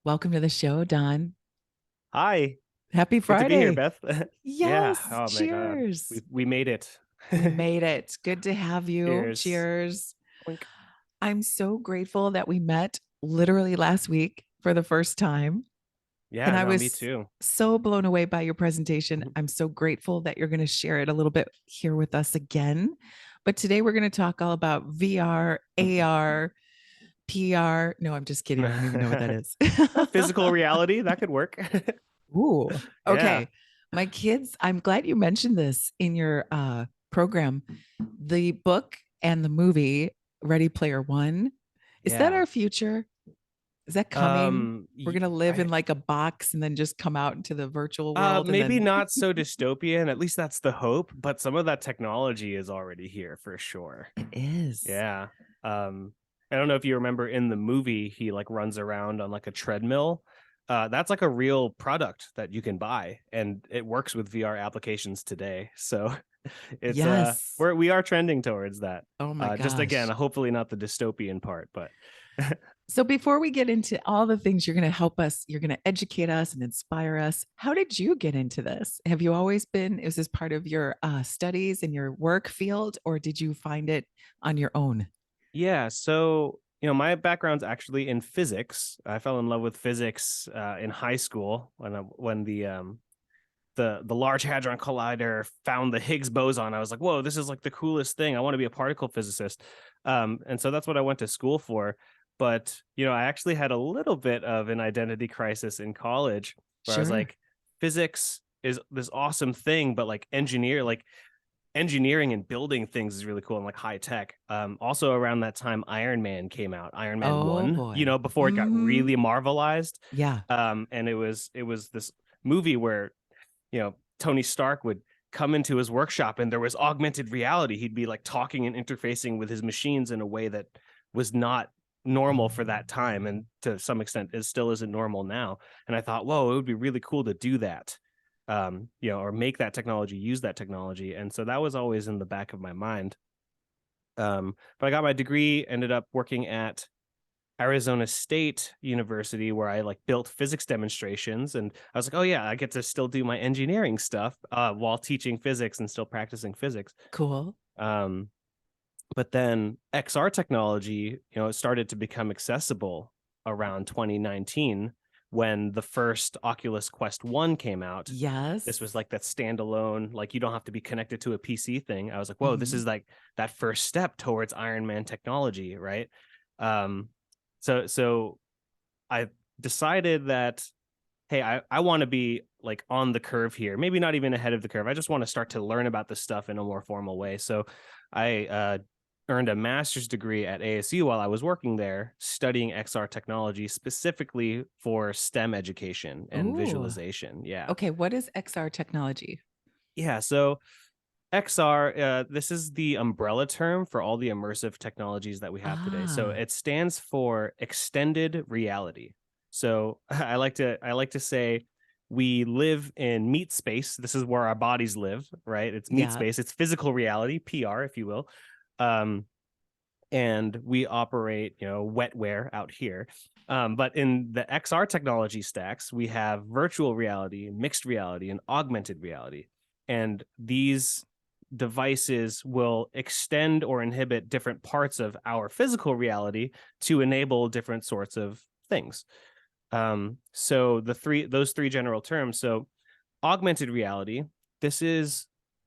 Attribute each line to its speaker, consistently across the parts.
Speaker 1: Welcome to the show, Don.
Speaker 2: Hi,
Speaker 1: Happy
Speaker 2: good to be here,
Speaker 1: Friday.
Speaker 2: Beth. Yeah.
Speaker 1: Yes,
Speaker 2: Oh my God, we
Speaker 1: cheers.
Speaker 2: we made it.
Speaker 1: We made it. Good to have you.
Speaker 2: Cheers.
Speaker 1: Cheers.
Speaker 2: Oink.
Speaker 1: I'm so grateful that we met literally last week for the first time. And
Speaker 2: Yeah,
Speaker 1: I
Speaker 2: no, me
Speaker 1: was
Speaker 2: too.
Speaker 1: so blown away by your presentation.
Speaker 2: Mhm.
Speaker 1: I'm so grateful that you're going to share it a little bit here with us again. But today we're going to talk all about VR, AR, PR. No, I'm just kidding. I don't even know what that is.
Speaker 2: Physical reality, that could work.
Speaker 1: Ooh,
Speaker 2: Yeah,
Speaker 1: okay. My kids, I'm glad you mentioned this in your program. The book and the movie Ready Player One. Is that
Speaker 2: yeah.
Speaker 1: our future? Is that coming? We're
Speaker 2: Y-
Speaker 1: going to live
Speaker 2: I
Speaker 1: in like a box and then just come out into the virtual world and
Speaker 2: maybe
Speaker 1: then
Speaker 2: not so dystopian, at least that's the hope, but some of that technology is already here for sure.
Speaker 1: it is.
Speaker 2: Yeah. Um, I don't know if you remember in the movie, he like runs around on like a treadmill. That's like a real product that you can buy, and it works with VR applications today. So it's
Speaker 1: Yes.
Speaker 2: we are trending towards that.
Speaker 1: Oh my
Speaker 2: Just again,
Speaker 1: gosh.
Speaker 2: hopefully not the dystopian part, but
Speaker 1: So before we get into all the things you're going to help us, you're going to educate us and inspire us. How did you get into this? Have you always been, is this part of your studies and your work field, or did you find it on your own?
Speaker 2: yeah. So my background's actually in physics. I fell in love with physics in high school when the Large Hadron Collider found the Higgs boson. I was like, whoa, this is like the coolest thing. I want to be a particle physicist. And so that's what I went to school for. But, I actually had a little bit of an identity crisis in college where I was
Speaker 1: Sure.
Speaker 2: like, physics is this awesome thing, but like engineering and building things is really cool and like high tech. Also around that time, Iron Man came out, Iron Man
Speaker 1: Oh
Speaker 2: 1,
Speaker 1: boy.
Speaker 2: before it got really marvelized.
Speaker 1: Yeah.
Speaker 2: And it was this movie where Tony Stark would come into his workshop and there was augmented reality. He'd be like talking and interfacing with his machines in a way that was not normal for that time. And to some extent, it still isn't normal now. And I thought, whoa, it would be really cool to do that, or make that technology, use that technology. And so that was always in the back of my mind. But I got my degree, ended up working at Arizona State University where I like built physics demonstrations, and I was like, oh yeah, I get to still do my engineering stuff while teaching physics and still practicing physics.
Speaker 1: Cool.
Speaker 2: Um, but then XR technology, it started to become accessible around 2019 when the first Oculus Quest 1 came out. This was
Speaker 1: Yes.
Speaker 2: like that standalone, like you don't have to be connected to a PC thing. I was like, whoa, this
Speaker 1: Mhm.
Speaker 2: is like that first step towards Iron Man technology, right? Um, so I decided that, hey, I want to be like on the curve here, maybe not even ahead of the curve. I just want to start to learn about this stuff in a more formal way. So I earned a master's degree at ASU while I was working there, studying XR technology specifically for STEM education and
Speaker 1: Ooh.
Speaker 2: visualization. Yeah.
Speaker 1: Okay. What is XR technology?
Speaker 2: Yeah. So XR, this is the umbrella term for all the immersive technologies that we have today. So
Speaker 1: Ah,
Speaker 2: it stands for extended reality. So I like to say we live in meat space. This is where our bodies live, right? It's meat
Speaker 1: yeah.
Speaker 2: space. It's physical reality, PR, if you will. Um, and we operate, wetware out here. But in the XR technology stacks, we have virtual reality, mixed reality, and augmented reality. And these devices will extend or inhibit different parts of our physical reality to enable different sorts of things. So those three general terms. So augmented reality, this is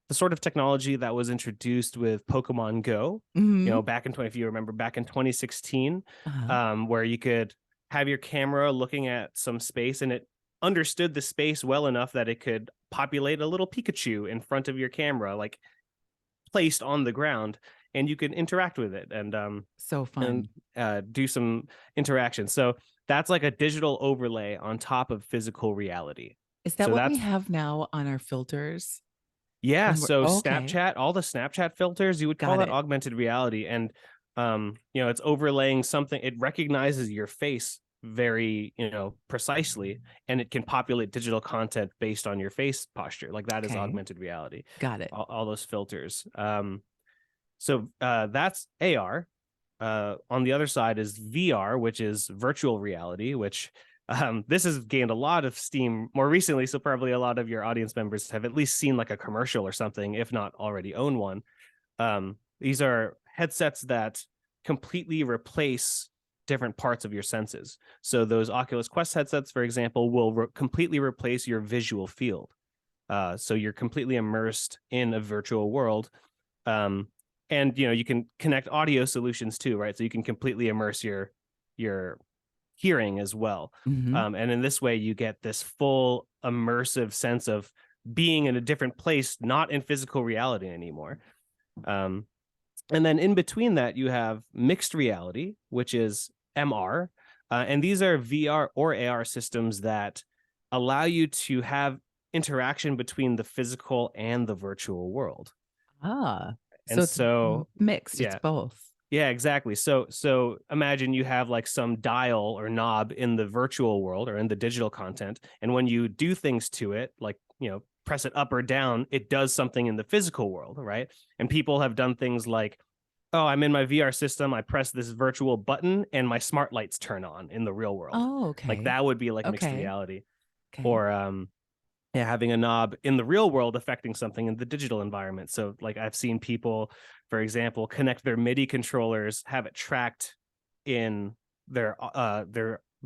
Speaker 2: the sort of technology that was introduced with Pokemon Go,
Speaker 1: Hmm.
Speaker 2: back in 20, if you remember back in 2016,
Speaker 1: Uh-huh.
Speaker 2: where you could have your camera looking at some space and it understood the space well enough that it could populate a little Pikachu in front of your camera, like placed on the ground, and you can interact with it
Speaker 1: So
Speaker 2: and
Speaker 1: fun.
Speaker 2: do some interaction. So that's like a digital overlay on top of physical reality.
Speaker 1: Is that
Speaker 2: So
Speaker 1: what we
Speaker 2: that's
Speaker 1: have now on our filters
Speaker 2: Yeah,
Speaker 1: when we're
Speaker 2: so
Speaker 1: oh, okay?
Speaker 2: Snapchat, all the Snapchat filters, you would call
Speaker 1: Got
Speaker 2: that
Speaker 1: it.
Speaker 2: augmented reality. And it's overlaying something, it recognizes your face very, precisely, and it can populate digital content based on your face posture. Like that is
Speaker 1: Okay.
Speaker 2: augmented reality.
Speaker 1: Got it.
Speaker 2: All those filters. So that's AR. On the other side is VR, which is virtual reality, which This has gained a lot of steam more recently, so probably a lot of your audience members have at least seen like a commercial or something, if not already own one. These are headsets that completely replace different parts of your senses. So those Oculus Quest headsets, for example, will completely replace your visual field. So you're completely immersed in a virtual world. And you can connect audio solutions too, right? So you can completely immerse your hearing as well.
Speaker 1: Mhm.
Speaker 2: And in this way, you get this full immersive sense of being in a different place, not in physical reality anymore. Um, and then in between that, you have mixed reality, which is MR. And these are VR or AR systems that allow you to have interaction between the physical and the virtual world.
Speaker 1: Ah, so
Speaker 2: And
Speaker 1: it's
Speaker 2: so,
Speaker 1: mixed, it's
Speaker 2: yeah,
Speaker 1: both.
Speaker 2: yeah, exactly. So imagine you have like some dial or knob in the virtual world or in the digital content, and when you do things to it, like press it up or down, it does something in the physical world, right? And people have done things like, oh, I'm in my VR system, I press this virtual button, and my smart lights turn on in the real world.
Speaker 1: Oh,
Speaker 2: Like
Speaker 1: okay.
Speaker 2: that would be like mixed
Speaker 1: Okay.
Speaker 2: reality,
Speaker 1: Okay.
Speaker 2: or yeah, having a knob in the real world affecting something in the digital environment. So like I've seen people, for example, connect their MIDI controllers, have it tracked in their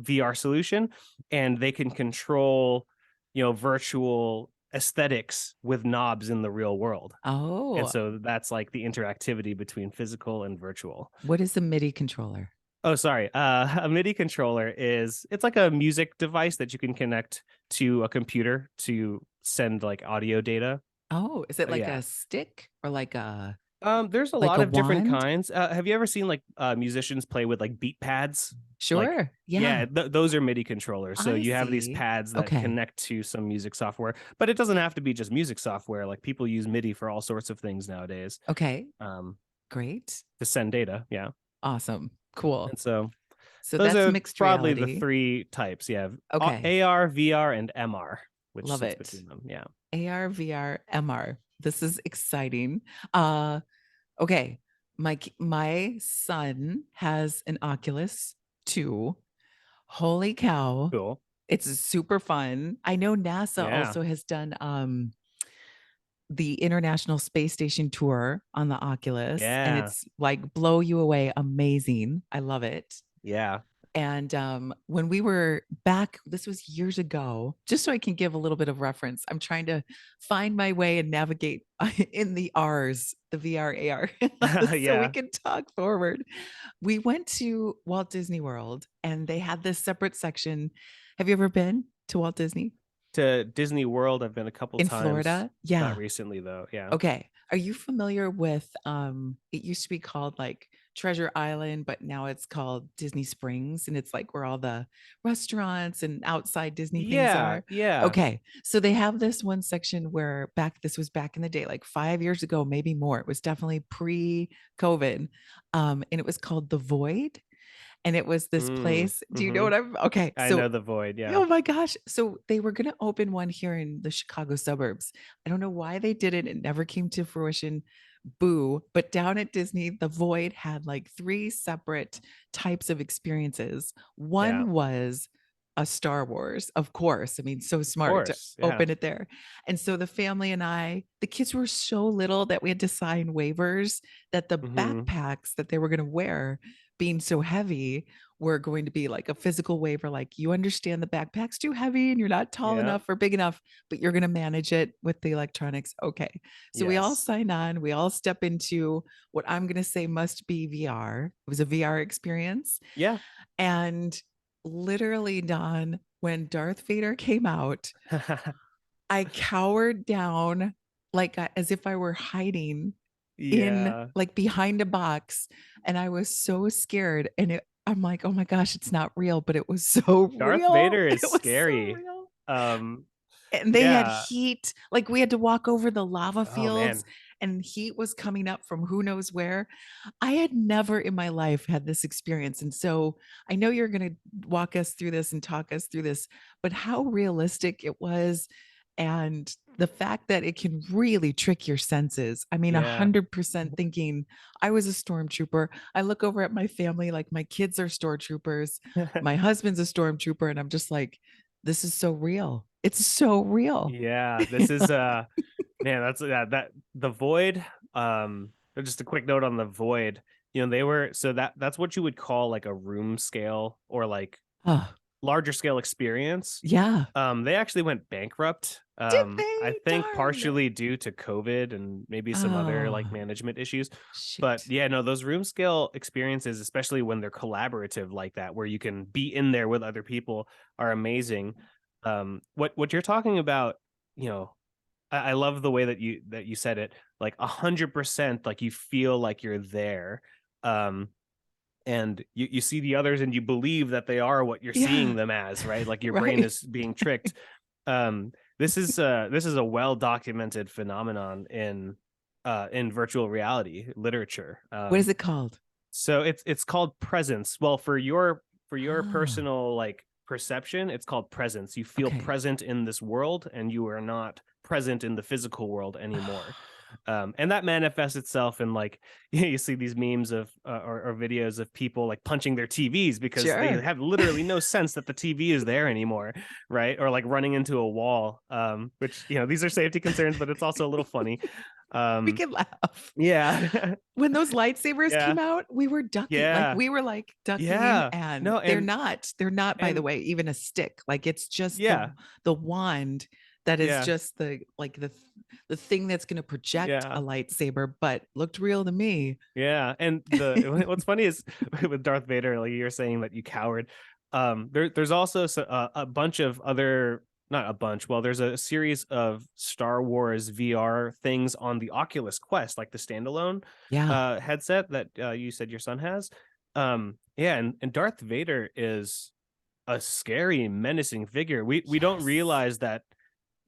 Speaker 2: VR solution, and they can control, virtual aesthetics with knobs in the real world. And
Speaker 1: Oh,
Speaker 2: so that's like the interactivity between physical and virtual.
Speaker 1: what is a MIDI controller?
Speaker 2: Oh, sorry. A MIDI controller it's like a music device that you can connect to a computer to send like audio data.
Speaker 1: Oh, is it like
Speaker 2: Yeah.
Speaker 1: a stick or
Speaker 2: There's a
Speaker 1: like
Speaker 2: lot
Speaker 1: a
Speaker 2: of different
Speaker 1: wand?
Speaker 2: kinds. Have you ever seen like musicians play with like beat pads? Like,
Speaker 1: Sure.
Speaker 2: yeah,
Speaker 1: Yeah,
Speaker 2: those are MIDI controllers. So
Speaker 1: I
Speaker 2: you have these
Speaker 1: see.
Speaker 2: pads that
Speaker 1: Okay.
Speaker 2: connect to some music software, but it doesn't have to be just music software. Like people use MIDI for all sorts of things nowadays,
Speaker 1: Okay.
Speaker 2: um,
Speaker 1: Great.
Speaker 2: to send data. Yeah.
Speaker 1: Awesome. Cool.
Speaker 2: And so
Speaker 1: So
Speaker 2: those
Speaker 1: that's
Speaker 2: are
Speaker 1: mixed
Speaker 2: broadly the
Speaker 1: reality.
Speaker 2: three types. Yeah.
Speaker 1: Okay.
Speaker 2: AR, VR, and MR, which
Speaker 1: Love
Speaker 2: sits
Speaker 1: it.
Speaker 2: between them. Yeah.
Speaker 1: AR, VR, MR. This is exciting. Uh okay. My son has an Oculus 2. Holy cow.
Speaker 2: Cool.
Speaker 1: It's super fun. I know NASA
Speaker 2: Yeah.
Speaker 1: also has done the International Space Station tour on the Oculus, and
Speaker 2: Yeah.
Speaker 1: it's like blow you away, amazing. I love it.
Speaker 2: Yeah.
Speaker 1: And when we were back, this was years ago, just so I can give a little bit of reference. I'm trying to find my way and navigate in the R's, the VR, AR, so we
Speaker 2: Yeah.
Speaker 1: can talk forward. We went to Walt Disney World and they had this separate section. Have you ever been to Walt Disney
Speaker 2: To Disney World, I've been a couple
Speaker 1: in
Speaker 2: times.
Speaker 1: Florida?
Speaker 2: Not
Speaker 1: Yeah.
Speaker 2: recently though. Yeah.
Speaker 1: Okay. Are you familiar with it used to be called like Treasure Island, but now it's called Disney Springs and it's like where all the restaurants and outside Disney things
Speaker 2: Yeah.
Speaker 1: are.
Speaker 2: Yeah.
Speaker 1: Okay. So they have this one section where this was back in the day, like 5 years ago, maybe more. It was definitely pre-COVID. And it was called The Void. And it was this place. Do you know
Speaker 2: Mm-hmm.
Speaker 1: what I'm okay?
Speaker 2: I know the void. Yeah.
Speaker 1: Oh my gosh. So they were going to open one here in the Chicago suburbs. I don't know why they did it. It never came to fruition. Boo. But down at Disney, the Void had like three separate types of experiences.
Speaker 2: Yeah.
Speaker 1: One was a Star Wars, of course. I mean, so
Speaker 2: Of
Speaker 1: smart to
Speaker 2: course. Yeah.
Speaker 1: open it there. And so the family and the kids were so little that we had to sign waivers that the
Speaker 2: Mm-hmm.
Speaker 1: backpacks that they were going to wear, being so heavy, were going to be like a physical waiver, like you understand the backpack's too heavy and you're not tall
Speaker 2: Yeah.
Speaker 1: enough or big enough, but you're going to manage it with the electronics. Okay. So we all
Speaker 2: Yes.
Speaker 1: sign on, we all step into what I'm going to say must be VR. It was a VR experience.
Speaker 2: Yeah.
Speaker 1: And literally, Don, when Darth Vader came out, I cowered down like as if I were hiding in
Speaker 2: Yeah.
Speaker 1: like behind a box, and I was so scared, and I'm like, oh my gosh, it's not real, but it was so
Speaker 2: Darth
Speaker 1: real.
Speaker 2: Vader is
Speaker 1: It was so
Speaker 2: scary.
Speaker 1: real.
Speaker 2: Um,
Speaker 1: And they had
Speaker 2: yeah.
Speaker 1: heat, like we had to walk over the lava
Speaker 2: Oh
Speaker 1: fields
Speaker 2: man.
Speaker 1: and heat was coming up from who knows where. I had never in my life had this experience. And so I know you're going to walk us through this and talk us through this, but how realistic it was And the fact that it can really trick your senses. I mean,
Speaker 2: Yeah.
Speaker 1: 100% thinking I was a stormtrooper. I look over at my family, like my kids are stormtroopers, my husband's a stormtrooper, and I'm just like, this is so real. It's so real.
Speaker 2: Yeah, this is man, that's that the void. Just a quick note on the void. They were so that's what you would call like a room scale or like
Speaker 1: Oh,
Speaker 2: larger scale experience.
Speaker 1: yeah.
Speaker 2: They actually went bankrupt.
Speaker 1: Did
Speaker 2: I
Speaker 1: they?
Speaker 2: think
Speaker 1: Darn.
Speaker 2: partially due to COVID and maybe some other like
Speaker 1: Oh,
Speaker 2: management issues. But
Speaker 1: shoot.
Speaker 2: yeah, no, those room scale experiences, especially when they're collaborative like that, where you can be in there with other people, are amazing. What you're talking about, you know, I love the way that you said it, like 100%, like you feel like you're there. Um, and you see the others and you believe that they are what you're seeing
Speaker 1: Yeah,
Speaker 2: them as, right? Like your brain
Speaker 1: right.
Speaker 2: is being tricked. This is a well documented phenomenon in virtual reality literature.
Speaker 1: What is it called?
Speaker 2: So it's called presence. Well, for your
Speaker 1: Ah,
Speaker 2: personal like perception, it's called presence. You feel
Speaker 1: okay.
Speaker 2: present in this world and you are not present in the physical world anymore. And that manifests itself in like you see these memes of or videos of people like punching their TVs because they
Speaker 1: Sure.
Speaker 2: have literally no sense that the TV is there anymore, right? Or like running into a wall, which these are safety concerns, but it's also a little funny.
Speaker 1: We
Speaker 2: Um,
Speaker 1: can laugh.
Speaker 2: yeah,
Speaker 1: When those lightsabers
Speaker 2: yeah,
Speaker 1: came out, we were ducking. Like
Speaker 2: yeah,
Speaker 1: we were like ducking,
Speaker 2: yeah.
Speaker 1: and
Speaker 2: No,
Speaker 1: they're not, by the
Speaker 2: and
Speaker 1: way, even a stick. Like it's just the
Speaker 2: yeah,
Speaker 1: the wand that is
Speaker 2: yeah,
Speaker 1: just the thing that's going to project a
Speaker 2: yeah.
Speaker 1: lightsaber, but looked real to me.
Speaker 2: Yeah, and the what's funny is with Darth Vader, like you're saying that you coward. There's also a bunch of other, not a bunch. Well, there's a series of Star Wars VR things on the Oculus Quest, like the standalone
Speaker 1: Yeah.
Speaker 2: headset that you said your son has. Yeah, and Darth Vader is a scary, menacing figure. We don't
Speaker 1: Yes.
Speaker 2: realize that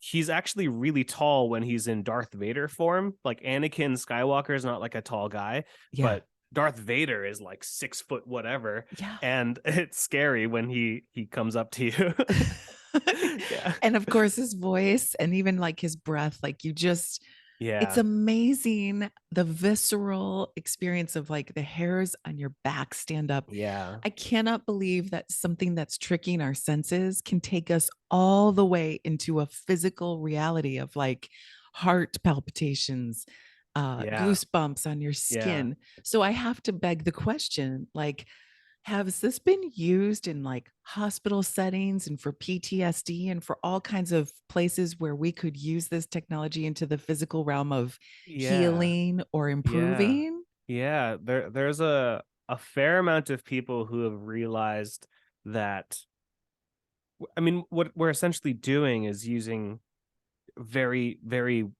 Speaker 2: he's actually really tall when he's in Darth Vader form. Like Anakin Skywalker is not like a tall guy,
Speaker 1: Yeah.
Speaker 2: but Darth Vader is like 6 foot whatever,
Speaker 1: Yeah.
Speaker 2: and it's scary when he comes up to you. Yeah,
Speaker 1: And of course his voice and even like his breath, like you just it's
Speaker 2: yeah,
Speaker 1: amazing the visceral experience of like the hairs on your back stand up.
Speaker 2: yeah,
Speaker 1: I cannot believe that something that's tricking our senses can take us all the way into a physical reality of like heart palpitations,
Speaker 2: yeah,
Speaker 1: goosebumps on your
Speaker 2: yeah,
Speaker 1: skin. So I have to beg the question, like, has this been used in like hospital settings and for PTSD and for all kinds of places where we could use this technology into the physical realm of
Speaker 2: yeah,
Speaker 1: healing or
Speaker 2: yeah,
Speaker 1: improving?
Speaker 2: yeah. There's a fair amount of people who have realized that. I mean, what we're essentially doing is using very, very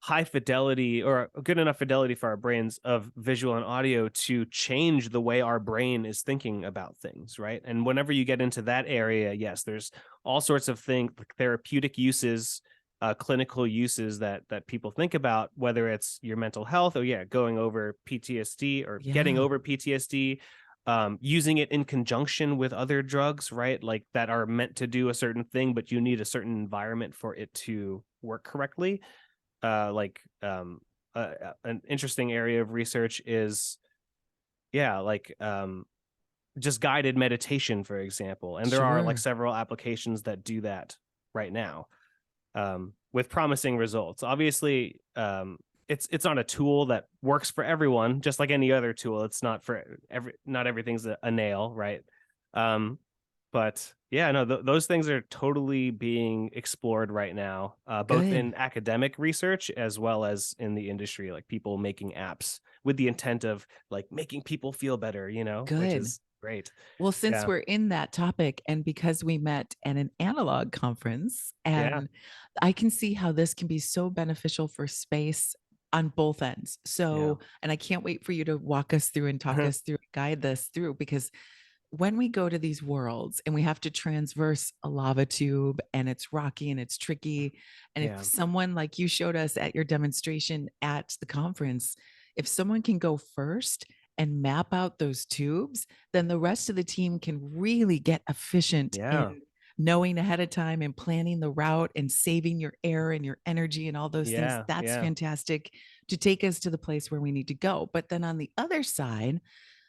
Speaker 2: high fidelity or good enough fidelity for our brains of visual and audio to change the way our brain is thinking about things, right? And whenever you get into that area, yes, there's all sorts of things, like therapeutic uses, clinical uses that people think about, whether it's your mental health or yeah, going over PTSD or getting
Speaker 1: Yeah.
Speaker 2: over PTSD, using it in conjunction with other drugs, right? Like that are meant to do a certain thing, but you need a certain environment for it to work correctly. Like an interesting area of research is yeah, like just guided meditation, for example. And there are like
Speaker 1: Sure.
Speaker 2: several applications that do that right now, with promising results. Obviously, it's not a tool that works for everyone, just like any other tool. It's not for not everything's a nail, right? Um, but yeah, no, those things are totally being explored right now, both
Speaker 1: Good.
Speaker 2: in academic research as well as in the industry, like people making apps with the intent of like making people feel better, which
Speaker 1: Good.
Speaker 2: is great.
Speaker 1: Well, since
Speaker 2: Yeah.
Speaker 1: we're in that topic, and because we met at an analog conference,
Speaker 2: Yeah.
Speaker 1: and I can see how this can be so beneficial for space on both ends.
Speaker 2: Yeah.
Speaker 1: So, and I can't wait for you to walk us through and talk us through, guide this through, because when we go to these worlds and we have to transverse a lava tube and it's rocky and it's tricky, and if
Speaker 2: Yeah.
Speaker 1: someone like you showed us at your demonstration at the conference, if someone can go first and map out those tubes, then the rest of the team can really get efficient
Speaker 2: Yeah.
Speaker 1: in knowing ahead of time and planning the route and saving your air and your energy and all those things.
Speaker 2: Yeah,
Speaker 1: That's
Speaker 2: yeah,
Speaker 1: fantastic to take us to the place where we need to go. But then on the other side,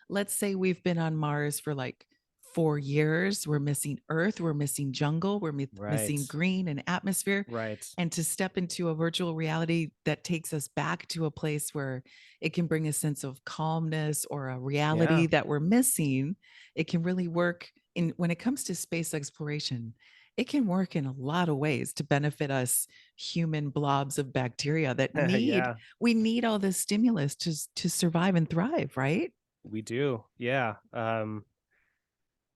Speaker 1: let's say we've been on Mars for like 4 years. We're missing Earth. We're missing jungle. We're
Speaker 2: right,
Speaker 1: missing green and atmosphere.
Speaker 2: right.
Speaker 1: And to step into a virtual reality that takes us back to a place where it can bring a sense of calmness or a reality
Speaker 2: Yeah.
Speaker 1: that we're missing, it can really work in when it comes to space exploration. It can work in a lot of ways to benefit us human blobs of bacteria that need
Speaker 2: Yeah,
Speaker 1: we need all this stimulus to survive and thrive, right?
Speaker 2: we do. Yeah.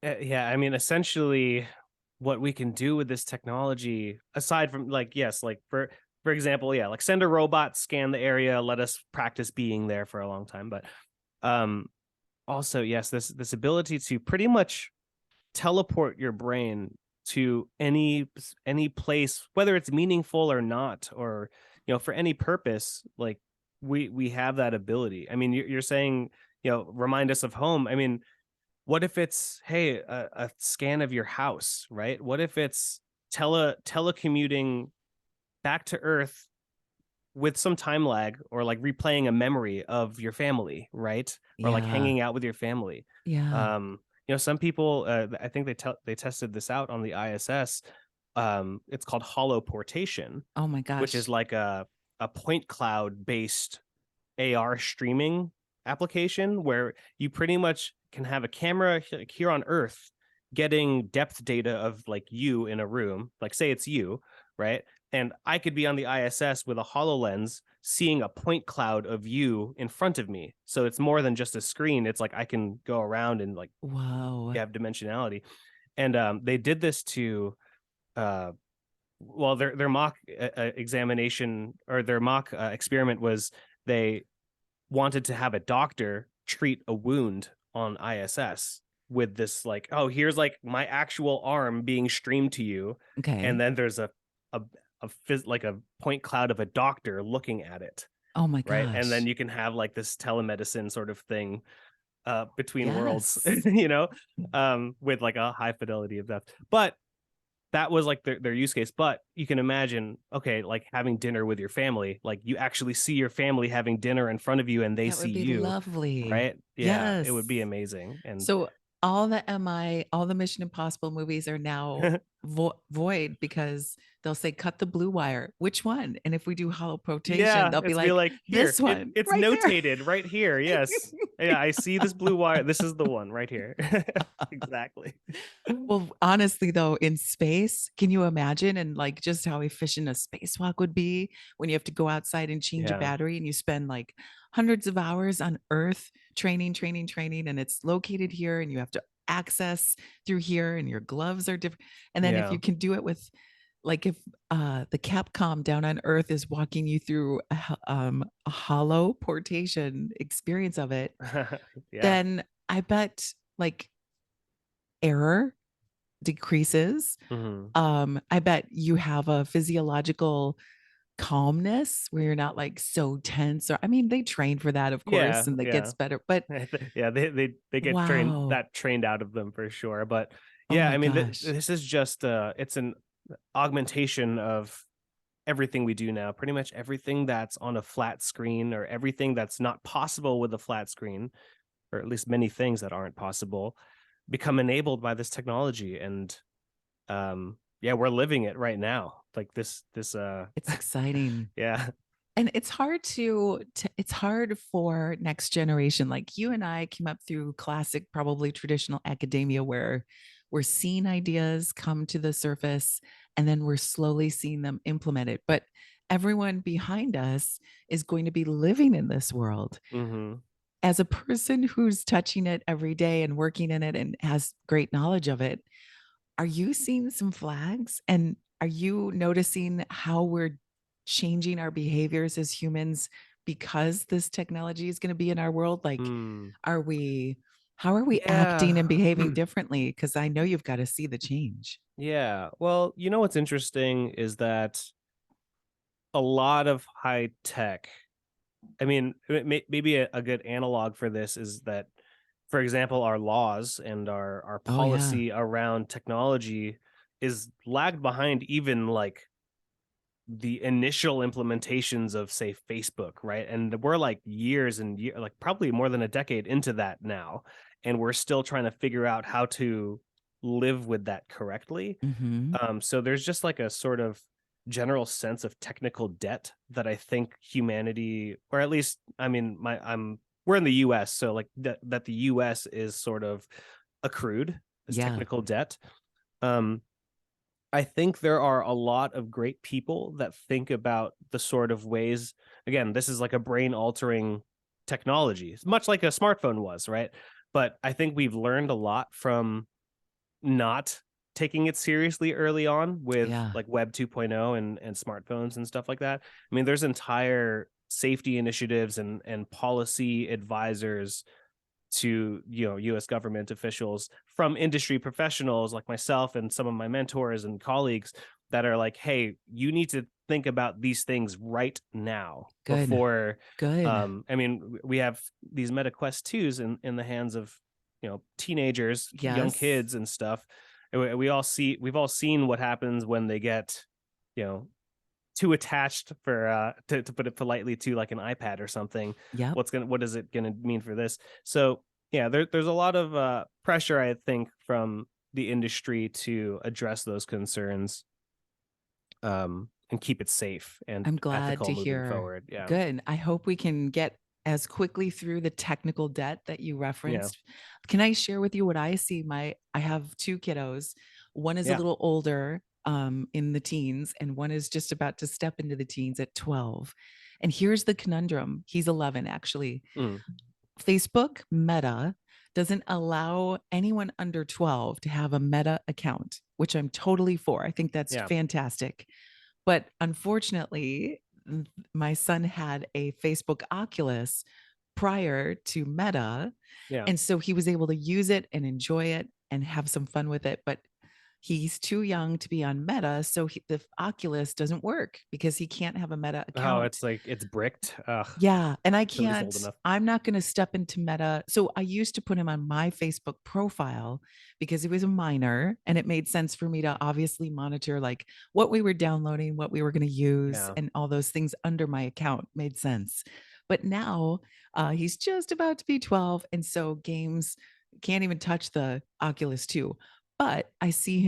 Speaker 2: Yeah, I mean, essentially what we can do with this technology, aside from like, yes, like for example, yeah, like send a robot, scan the area, let us practice being there for a long time. But um also, yes, this ability to pretty much teleport your brain to any place, whether it's meaningful or not, or for any purpose. Like we have that ability. I mean, you're saying, remind us of home. I mean, what if it's, hey, a scan of your house, right? What if it's telecommuting back to Earth with some time lag, or like replaying a memory of your family, right? Or like
Speaker 1: Yeah.
Speaker 2: hanging out with your family.
Speaker 1: Yeah.
Speaker 2: Some people, I think they tested this out on the ISS. It's called holoportation,
Speaker 1: Oh my
Speaker 2: which is
Speaker 1: gosh.
Speaker 2: like a point cloud based AR streaming application where you pretty much can have a camera here on Earth getting depth data of like you in a room, like say it's you, right? And I could be on the ISS with a HoloLens seeing a point cloud of you in front of me. So it's more than just a screen. It's like I can go around and like
Speaker 1: Whoa.
Speaker 2: have dimensionality. And they did this to uh well, their mock examination, or their mock experiment was, they wanted to have a doctor treat a wound on ISS with this, like, oh, here's like my actual arm being streamed to you, and
Speaker 1: Okay.
Speaker 2: then there's a like a point cloud of a doctor looking at it,
Speaker 1: Oh my
Speaker 2: right? And then
Speaker 1: gosh.
Speaker 2: you can have like this telemedicine sort of thing between worlds,
Speaker 1: Yes.
Speaker 2: with like a high fidelity of depth. But that was like their use case. But you can imagine, okay, like having dinner with your family, like you actually see your family having dinner in front of you and they
Speaker 1: That
Speaker 2: see
Speaker 1: would be
Speaker 2: you,
Speaker 1: lovely.
Speaker 2: right? Yeah, it would
Speaker 1: Yes.
Speaker 2: be amazing. And
Speaker 1: So all the Mission Impossible movies are now void because they'll say cut the blue wire. Which one? And if we do holoportation,
Speaker 2: yeah,
Speaker 1: they'll be
Speaker 2: it's be
Speaker 1: like
Speaker 2: like, here,
Speaker 1: this one
Speaker 2: it's
Speaker 1: right there.
Speaker 2: notated right here. Yes. Yeah, I see this blue wire. This is the one right here. Exactly.
Speaker 1: Well, honestly, though, in space, can you imagine and like just how efficient a spacewalk would be when you have to go outside and change a
Speaker 2: Yeah.
Speaker 1: battery and you spend like hundreds of hours on Earth training, training, training, and it's located here and you have to access through here and your gloves are different. And then if
Speaker 2: Yeah.
Speaker 1: you can do it with like if the Capcom down on Earth is walking you through a hollow portation experience of it,
Speaker 2: Yeah.
Speaker 1: then I bet like error decreases.
Speaker 2: Hmm.
Speaker 1: I bet you have a physiological calmness where you're not like so tense or I mean they train for that of course
Speaker 2: Yeah.
Speaker 1: and that
Speaker 2: Yeah.
Speaker 1: gets better but
Speaker 2: Yeah, they get
Speaker 1: wow.
Speaker 2: trained out of them for sure. But
Speaker 1: Oh
Speaker 2: yeah,
Speaker 1: my
Speaker 2: I mean,
Speaker 1: gosh.
Speaker 2: this is just it's an augmentation of everything we do now. Pretty much everything that's on a flat screen, or everything that's not possible with a flat screen, or at least many things that aren't possible, become enabled by this technology. And yeah, we're living it right now. Like this
Speaker 1: It's exciting.
Speaker 2: yeah.
Speaker 1: And it's hard to it's hard for next generation. Like you and I came up through classic, probably traditional academia where we're seeing ideas come to the surface and then we're slowly seeing them implemented. But everyone behind us is going to be living in this world.
Speaker 2: Hmm.
Speaker 1: As a person who's touching it every day and working in it and has great knowledge of it, are you seeing some flags? And are you noticing how we're changing our behaviors as humans because this technology is going to be in our world? Like,
Speaker 2: Hmm.
Speaker 1: are we, how are we acting and
Speaker 2: Yeah.
Speaker 1: behaving differently? Because I know you've got to see the change.
Speaker 2: Yeah. Well, what's interesting is that a lot of high tech, I mean, maybe a good analog for this is that, for example, our laws and our
Speaker 1: Oh, yeah.
Speaker 2: policy around technology is lagged behind even like the initial implementations of, say, Facebook, right? And we're like years and like probably more than a decade into that now, and we're still trying to figure out how to live with that correctly.
Speaker 1: Hmm.
Speaker 2: So there's just like a sort of general sense of technical debt that I think humanity, or at least, I mean, we're in the US, so like that the US is sort of accrued as
Speaker 1: Yeah.
Speaker 2: technical debt. Um, I think there are a lot of great people that think about the sort of ways, again, this is like a brain altering technology, much like a smartphone was, right? But I think we've learned a lot from not taking it seriously early on with
Speaker 1: Yeah.
Speaker 2: like Web 2.0 and smartphones and stuff like that. I mean, there's entire safety initiatives and policy advisors to, you know, US government officials from industry professionals like myself and some of my mentors and colleagues that are like, hey, you need to think about these things right now
Speaker 1: Good.
Speaker 2: before
Speaker 1: Good.
Speaker 2: I mean, we have these Meta Quest 2s in the hands of, you know, teenagers, young
Speaker 1: Yes.
Speaker 2: kids and stuff. And we've all seen what happens when they get, you know, too attached for to put it politely, to like an iPad or something.
Speaker 1: Yep.
Speaker 2: What is it gonna mean for this? So yeah, there's a lot of pressure, I think, from the industry to address those concerns, and keep it safe and
Speaker 1: I'm glad
Speaker 2: ethical
Speaker 1: to
Speaker 2: moving
Speaker 1: hear.
Speaker 2: forward. Yeah.
Speaker 1: Good. I hope we can get as quickly through the technical debt that you
Speaker 2: Yeah.
Speaker 1: referenced. Can I share with you what I see? I have two kiddos. One is a
Speaker 2: Yeah.
Speaker 1: little older, in the teens, and one is just about to step into the teens at 12. And here's the conundrum. He's 11, actually.
Speaker 2: Mm,
Speaker 1: Facebook Meta doesn't allow anyone under 12 to have a Meta account, which I'm totally for. I think that's
Speaker 2: yeah.
Speaker 1: fantastic. But unfortunately, my son had a Facebook Oculus prior to Meta.
Speaker 2: Yeah.
Speaker 1: And so he was able to use it and enjoy it and have some fun with it. But he's too young to be on Meta. So the Oculus doesn't work because he can't have a Meta
Speaker 2: Oh,
Speaker 1: account.
Speaker 2: it's like it's bricked. Ugh,
Speaker 1: Yeah, and
Speaker 2: till he's old enough.
Speaker 1: I'm not gonna step into Meta. So I used to put him on my Facebook profile because he was a minor, and it made sense for me to obviously monitor, like, what we were downloading, what we were gonna use,
Speaker 2: Yeah.
Speaker 1: and all those things under my account made sense. But now, he's just about to be 12, and so games can't even touch the Oculus 2. But I see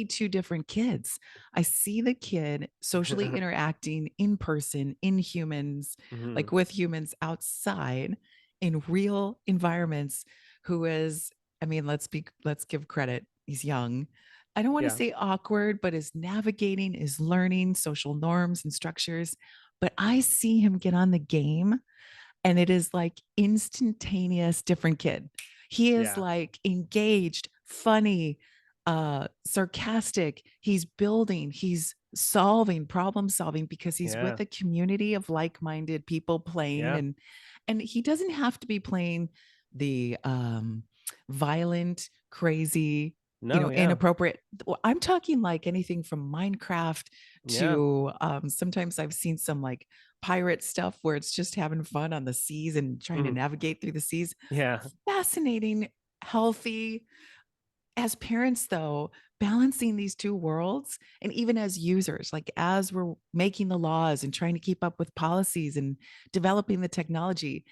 Speaker 1: 2 different kids. I see the kid socially interacting in person, in humans,
Speaker 2: Hmm.
Speaker 1: like with humans outside in real environments, who is, I mean, let's give credit. He's young. I don't want to
Speaker 2: Yeah.
Speaker 1: say awkward, but is navigating, is learning social norms and structures. But I see him get on the game and it is like instantaneous different kid. He is
Speaker 2: Yeah.
Speaker 1: like engaged, funny, sarcastic. He's building, he's solving, problem solving because he's
Speaker 2: Yeah.
Speaker 1: with a community of like-minded people playing,
Speaker 2: Yeah.
Speaker 1: and he doesn't have to be playing the violent, crazy,
Speaker 2: No. Yeah.
Speaker 1: inappropriate. I'm talking like anything from Minecraft
Speaker 2: Yeah.
Speaker 1: to sometimes I've seen some like pirate stuff where it's just having fun on the seas and trying to
Speaker 2: Mhm.
Speaker 1: navigate through the seas.
Speaker 2: Yeah.
Speaker 1: Fascinating, healthy. As parents, though, balancing these two worlds, and even as users, like as we're making the laws and trying to keep up with policies and developing the technology,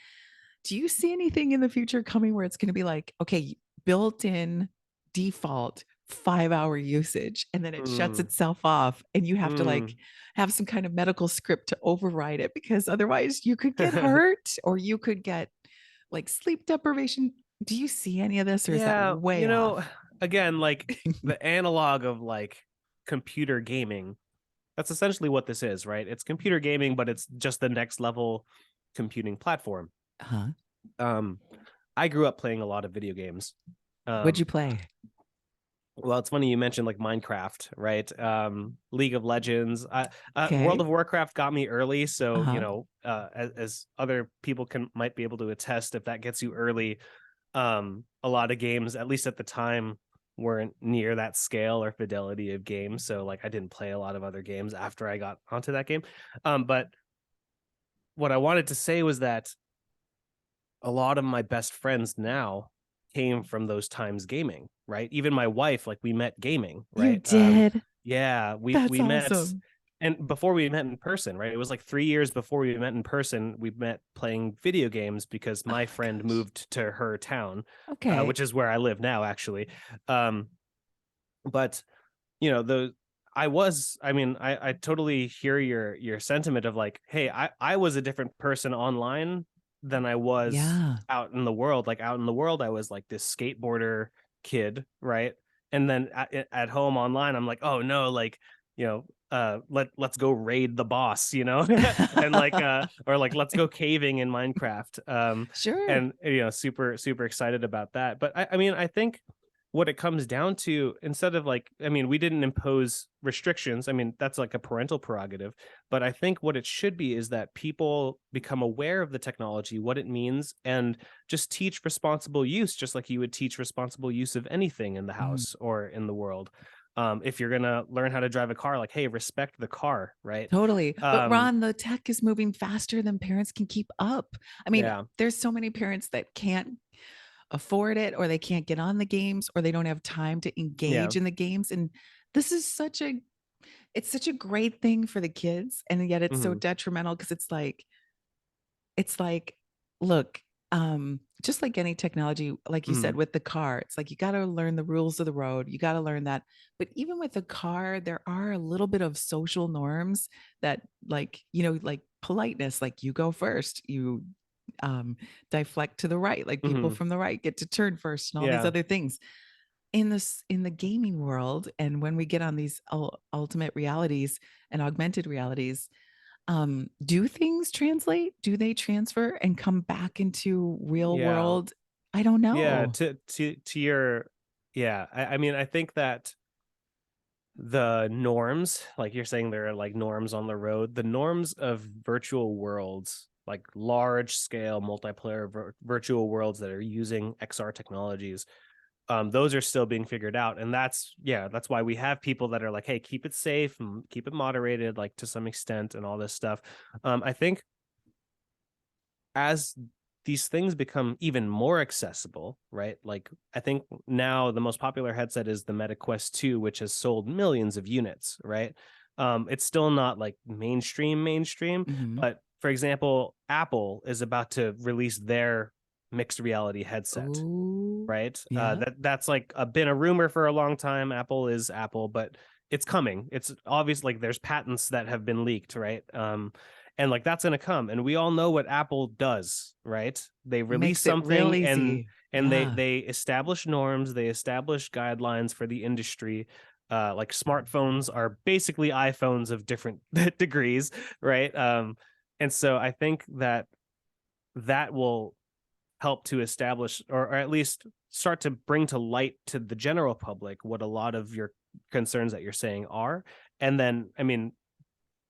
Speaker 1: do you see anything in the future coming where it's going to be like, okay, built in default 5 hour usage, and then it shuts
Speaker 2: Mm.
Speaker 1: itself off, and you have to like
Speaker 2: Mm.
Speaker 1: have some kind of medical script to override it because otherwise you could get hurt or you could get like sleep deprivation? Do you see any of this or is that
Speaker 2: Yeah,
Speaker 1: way
Speaker 2: you know,
Speaker 1: off?
Speaker 2: again, like the analog of like computer gaming, that's essentially what this is, right? It's computer gaming, but it's just the next level computing platform.
Speaker 1: Huh?
Speaker 2: Um, I grew up playing a lot of video games.
Speaker 1: What'd
Speaker 2: Um,
Speaker 1: you play?
Speaker 2: well, it's funny you mentioned like Minecraft, right? League of Legends. World
Speaker 1: Okay.
Speaker 2: of Warcraft got me early, so you
Speaker 1: Uh-huh.
Speaker 2: know, as other people might be able to attest, if that gets you early, a lot of games, at least at the time, weren't near that scale or fidelity of games. So like I didn't play a lot of other games after I got onto that game. But what I wanted to say was that a lot of my best friends now came from those times gaming, right? Even my wife, like we met gaming,
Speaker 1: You
Speaker 2: right?
Speaker 1: did?
Speaker 2: Yeah,
Speaker 1: That's
Speaker 2: we met,
Speaker 1: awesome.
Speaker 2: and before we met in person, right? It was like 3 years before we met in person. We met playing video games because
Speaker 1: Oh
Speaker 2: my
Speaker 1: my
Speaker 2: friend
Speaker 1: gosh.
Speaker 2: moved to her town,
Speaker 1: Okay.
Speaker 2: which is where I live now, actually. Um, but the I mean, I totally hear your sentiment of like, hey, I was a different person online than I was
Speaker 1: Yeah.
Speaker 2: out in the world. Like out in the world, I was like this skateboarder kid, right? And then at home online, I'm like, oh no, like, let's go raid the boss, and like or like let's go caving in Minecraft.
Speaker 1: Sure.
Speaker 2: And super super excited about that. But I mean, I think what it comes down to, instead of like, I mean, we didn't impose restrictions. I mean, that's like a parental prerogative. But I think what it should be is that people become aware of the technology, what it means, and just teach responsible use, just like you would teach responsible use of anything in the
Speaker 1: Mhm.
Speaker 2: house or in the world. If you're going to learn how to drive a car, like, hey, respect the car, right?
Speaker 1: Totally. But
Speaker 2: Um,
Speaker 1: Ron, the tech is moving faster than parents can keep up. I mean,
Speaker 2: yeah,
Speaker 1: there's so many parents that can't afford it, or they can't get on the games, or they don't have time to
Speaker 2: yeah.
Speaker 1: engage in the games. And this is it's such a great thing for the kids. And yet it's so
Speaker 2: Hmm.
Speaker 1: detrimental because it's like, look, just like any technology, like you
Speaker 2: Hmm.
Speaker 1: said, with the car, it's like you got to learn the rules of the road. You got to learn that. But even with the car, there are a little bit of social norms that, like, like politeness, like you go first, you um deflect to the right, like people
Speaker 2: Hmm.
Speaker 1: from the right get to turn first, and all these
Speaker 2: Yeah.
Speaker 1: other things. In the gaming world, and when we get on these ultimate realities and augmented realities, do things translate? Do they transfer and come back into real
Speaker 2: Yeah.
Speaker 1: world? I don't
Speaker 2: Yeah.
Speaker 1: know.
Speaker 2: To your, yeah. I mean, I think that the norms, like you're saying, there are like norms on the road, the norms of virtual worlds, like large scale multiplayer virtual worlds that are using XR technologies, those are still being figured out. And that's why we have people that are like, hey, keep it safe and keep it moderated, like to some extent, and all this stuff. I think as these things become even more accessible, right? Like I think now the most popular headset is the Meta Quest 2, which has sold millions of units, right? It's still not like mainstream,
Speaker 1: Mhm.
Speaker 2: but for example, Apple is about to release their mixed reality headset,
Speaker 1: Ooh.
Speaker 2: right?
Speaker 1: Yeah.
Speaker 2: That's like been a rumor for a long time. Apple is Apple, but it's coming. It's obvious, like there's patents that have been leaked, right? And like that's going to come, and we all know what Apple does, right? They release
Speaker 1: Makes it real
Speaker 2: something, and
Speaker 1: easy.
Speaker 2: they
Speaker 1: Yeah.
Speaker 2: they establish norms, they establish guidelines for the industry. Like smartphones are basically iPhones of different degrees, right? And so I think that that will help to establish, or at least start to bring to light to the general public what a lot of your concerns that you're saying are. And then, I mean,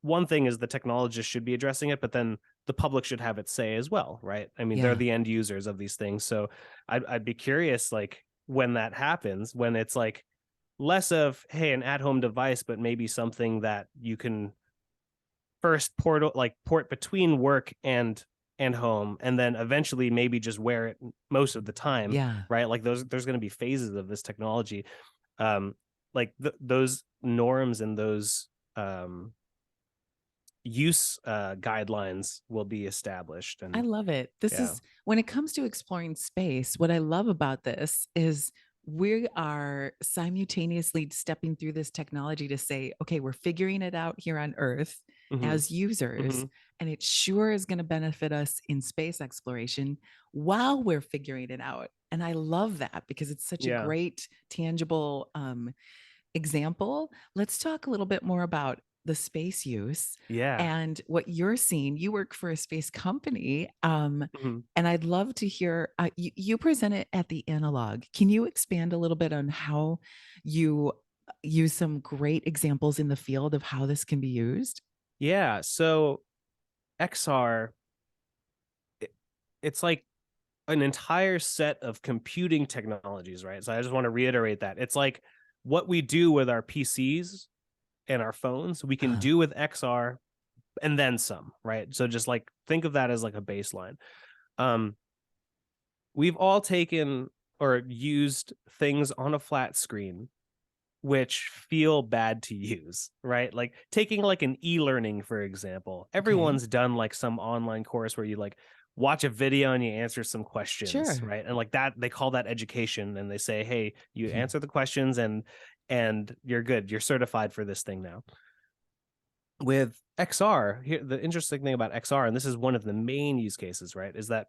Speaker 2: one thing is the technologist should be addressing it, but then the public should have its say as well, right? I mean, they're
Speaker 1: Yeah.
Speaker 2: the end users of these things. So I'd be curious, like when that happens, when it's like less of, hey, an at-home device, but maybe something that you can first port between work and home, and then eventually maybe just wear it most of the time,
Speaker 1: Yeah.
Speaker 2: right? Like there's going to be phases of this technology. um like those norms and those um use guidelines will be established.
Speaker 1: I
Speaker 2: And
Speaker 1: love it. This
Speaker 2: yeah.
Speaker 1: is when it comes to exploring space, what I love about this is we are simultaneously stepping through this technology to say, okay, we're figuring it out here on Earth
Speaker 2: Hmm.
Speaker 1: as users,
Speaker 2: Hmm.
Speaker 1: and it sure is going to benefit us in space exploration while we're figuring it out. And I love that because it's such a
Speaker 2: Yeah.
Speaker 1: great, tangible example. Let's talk a little bit more about the space use
Speaker 2: Yeah.
Speaker 1: and what you're seeing. You work for a space company,
Speaker 2: Hmm.
Speaker 1: and I'd love to hear. You present it at the Analog. Can you expand a little bit on how you use some great examples in the field of how this can be used?
Speaker 2: Yeah, so XR, it's like an entire set of computing technologies, right? So I just want to reiterate that it's like what we do with our PCs and our phones, we can
Speaker 1: Uh,
Speaker 2: do with XR and then some, right? So just like think of that as like a baseline. Um, we've all taken or used things on a flat screen which feel bad to use, right? Like taking like an e-learning, for example.
Speaker 1: Okay.
Speaker 2: Everyone's done like some online course where you like watch a video and you answer some questions,
Speaker 1: Sure.
Speaker 2: right? And like that, they call that education, and they say, hey, you answer the questions and you're good. You're certified for this thing now. With XR, here the interesting thing about XR, and this is one of the main use cases, right, is that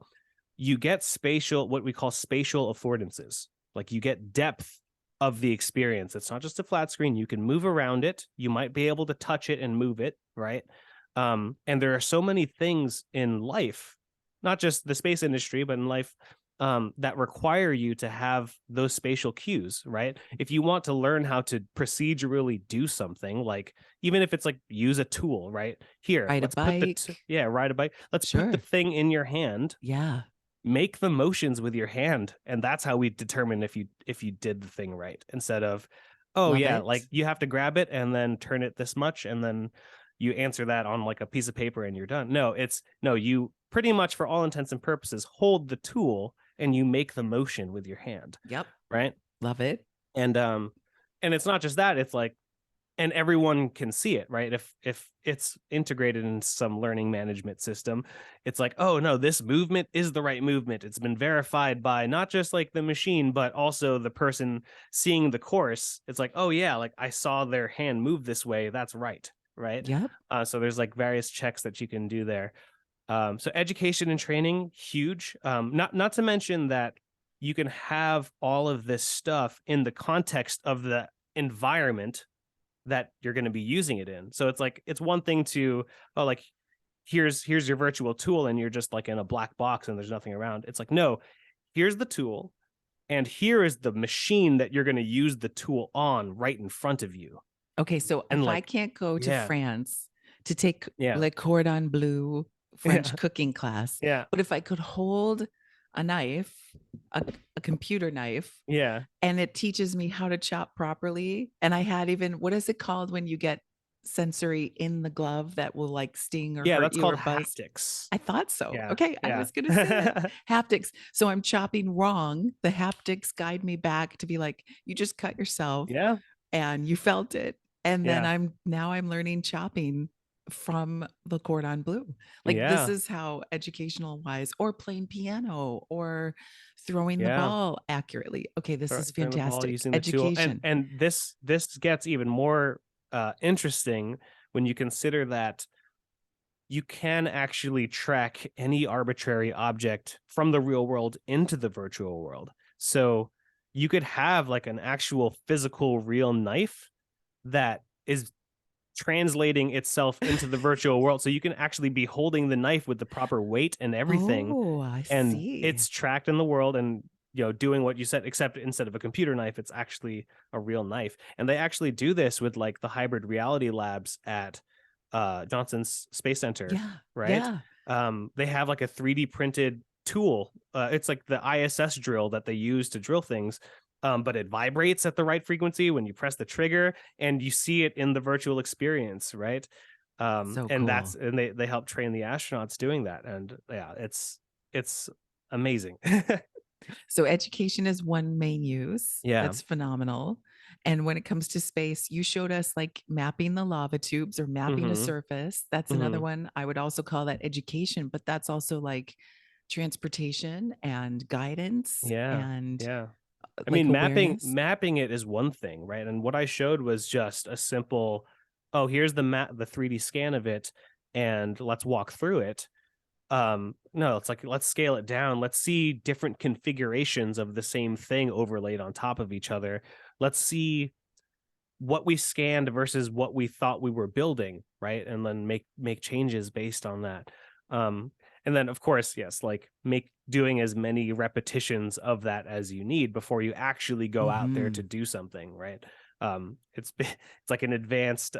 Speaker 2: you get spatial, what we call spatial affordances. Like you get depth of the experience. It's not just a flat screen. You can move around it. You might be able to touch it and move it, right? And there are so many things in life, not just the space industry, but in life, that require you to have those spatial cues, right? If you want to learn how to procedurally do something, like even if it's like use a tool, right? Here,
Speaker 1: Ride a
Speaker 2: let's put
Speaker 1: bike.
Speaker 2: yeah, ride a bike. Let's put the
Speaker 1: Sure.
Speaker 2: thing in your hand,
Speaker 1: Yeah.
Speaker 2: make the motions with your hand, and that's how we determine if you did the thing right, instead of, oh
Speaker 1: Love
Speaker 2: yeah, like
Speaker 1: it.
Speaker 2: you have to grab it and then turn it this much and then you answer that on like a piece of paper and you're done. No, it's no, you pretty much for all intents and purposes hold the tool and you make the motion with your hand,
Speaker 1: Yep.
Speaker 2: right?
Speaker 1: Love it.
Speaker 2: And and it's not just that, it's like, and everyone can see it, right? If it's integrated in some learning management system, it's like, oh no, this movement is the right movement. It's been verified by not just like the machine, but also the person seeing the course. It's like, oh yeah, like I saw their hand move this way. That's right, right?
Speaker 1: Yep.
Speaker 2: So there's like various checks that you can do there. So education and training, huge. Not to mention that you can have all of this stuff in the context of the environment that you're going to be using it in. So it's like, it's one thing to, oh, like here's your virtual tool and you're just like in a black box and there's nothing around. It's like, no, here's the tool and here is the machine that you're going to use the tool on right in front of you.
Speaker 1: Okay, so
Speaker 2: And
Speaker 1: if I
Speaker 2: like,
Speaker 1: can't go to
Speaker 2: yeah,
Speaker 1: France to take
Speaker 2: yeah,
Speaker 1: Le Cordon Bleu French
Speaker 2: yeah,
Speaker 1: cooking class,
Speaker 2: yeah,
Speaker 1: but if I could hold a knife, a computer knife,
Speaker 2: yeah,
Speaker 1: and it teaches me how to chop properly, and I had even what is it called when you get sensory in the glove that will like sting or
Speaker 2: yeah,
Speaker 1: hurt
Speaker 2: that's
Speaker 1: you
Speaker 2: called
Speaker 1: or buzz?
Speaker 2: haptics.
Speaker 1: I thought so.
Speaker 2: Yeah,
Speaker 1: Okay, I
Speaker 2: yeah,
Speaker 1: was gonna say it. Haptics. So I'm chopping wrong. The haptics guide me back to be like, you just cut yourself
Speaker 2: yeah,
Speaker 1: and you felt it. And then
Speaker 2: yeah,
Speaker 1: I'm learning chopping from the cordon bleu. Like this
Speaker 2: yeah,
Speaker 1: is how educational wise, or playing piano or throwing the
Speaker 2: yeah.
Speaker 1: ball accurately. Okay, this is
Speaker 2: Throwing the ball
Speaker 1: fantastic.
Speaker 2: using the tool,
Speaker 1: Education.
Speaker 2: and this gets even more interesting when you consider that you can actually track any arbitrary object from the real world into the virtual world. So you could have like an actual physical real knife that is translating itself into the virtual world. So you can actually be holding the knife with the proper weight and everything,
Speaker 1: Oh, I
Speaker 2: and
Speaker 1: see.
Speaker 2: it's tracked in the world and doing what you said, except instead of a computer knife, it's actually a real knife. And they actually do this with like the hybrid reality labs at Johnson's Space Center,
Speaker 1: Yeah.
Speaker 2: right?
Speaker 1: Yeah.
Speaker 2: They have like a 3D printed tool. It's like the ISS drill that they use to drill things, but it vibrates at the right frequency when you press the trigger, and you see it in the virtual experience, right?
Speaker 1: So
Speaker 2: And that's,
Speaker 1: cool.
Speaker 2: and they help train the astronauts doing that, and yeah, it's amazing.
Speaker 1: So education is one main use.
Speaker 2: Yeah.
Speaker 1: That's phenomenal. And when it comes to space, you showed us like mapping the lava tubes or mapping a
Speaker 2: Hmm.
Speaker 1: surface. That's another
Speaker 2: Hmm.
Speaker 1: one. I would also call that education, but that's also like transportation and guidance
Speaker 2: Yeah.
Speaker 1: and
Speaker 2: Yeah. I
Speaker 1: like
Speaker 2: mean, mapping
Speaker 1: awareness.
Speaker 2: mapping it is one thing, right? And what I showed was just a simple, oh, here's the map, the 3D scan of it, and let's walk through it. No, it's like, let's scale it down. Let's see different configurations of the same thing overlaid on top of each other. Let's see what we scanned versus what we thought we were building, right? And then make changes based on that. Um, and then of course, yes, like make doing as many repetitions of that as you need before you actually go out there to
Speaker 1: Hmm.
Speaker 2: do something, right? It's like an advanced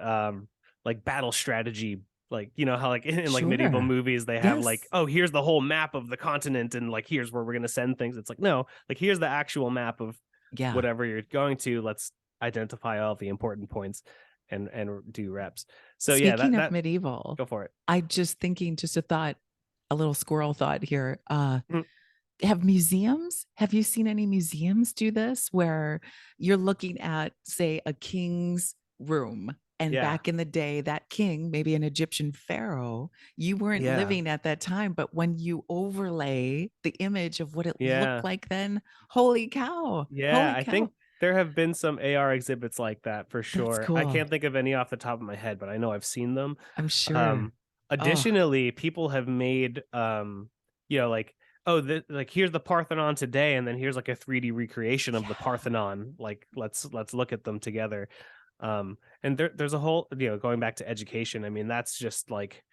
Speaker 2: like battle strategy, like how like in like medieval
Speaker 1: Sure.
Speaker 2: movies they have like,
Speaker 1: Yes.
Speaker 2: oh, here's the whole map of the continent and like here's where we're going to send things. It's like, no, like here's the actual map of
Speaker 1: Yeah.
Speaker 2: whatever you're going to. Let's identify all the important points and do reps. So yeah,
Speaker 1: Speaking of
Speaker 2: that
Speaker 1: medieval,
Speaker 2: go for it.
Speaker 1: I just thinking, just a thought, a little squirrel thought here.
Speaker 2: Mm.
Speaker 1: have you seen any museums do this where you're looking at, say, a king's room? And
Speaker 2: Yeah.
Speaker 1: back in the day, that king, maybe an Egyptian pharaoh, you weren't
Speaker 2: Yeah.
Speaker 1: living at that time, but when you overlay the image of what it looked
Speaker 2: Yeah.
Speaker 1: like then, holy cow,
Speaker 2: Yeah.
Speaker 1: holy
Speaker 2: I
Speaker 1: cow.
Speaker 2: think there have been some AR exhibits like that for
Speaker 1: That's
Speaker 2: sure. I
Speaker 1: cool.
Speaker 2: can't think of any off the top of my head, but I know I've seen them.
Speaker 1: I'm sure.
Speaker 2: Um,
Speaker 1: Oh,
Speaker 2: Additionally, people have made like, oh, like here's the Parthenon today, and then here's like a 3D recreation of the
Speaker 1: yeah,
Speaker 2: Parthenon. Like let's look at them together. And there's a whole, going back to education. I mean, that's just like,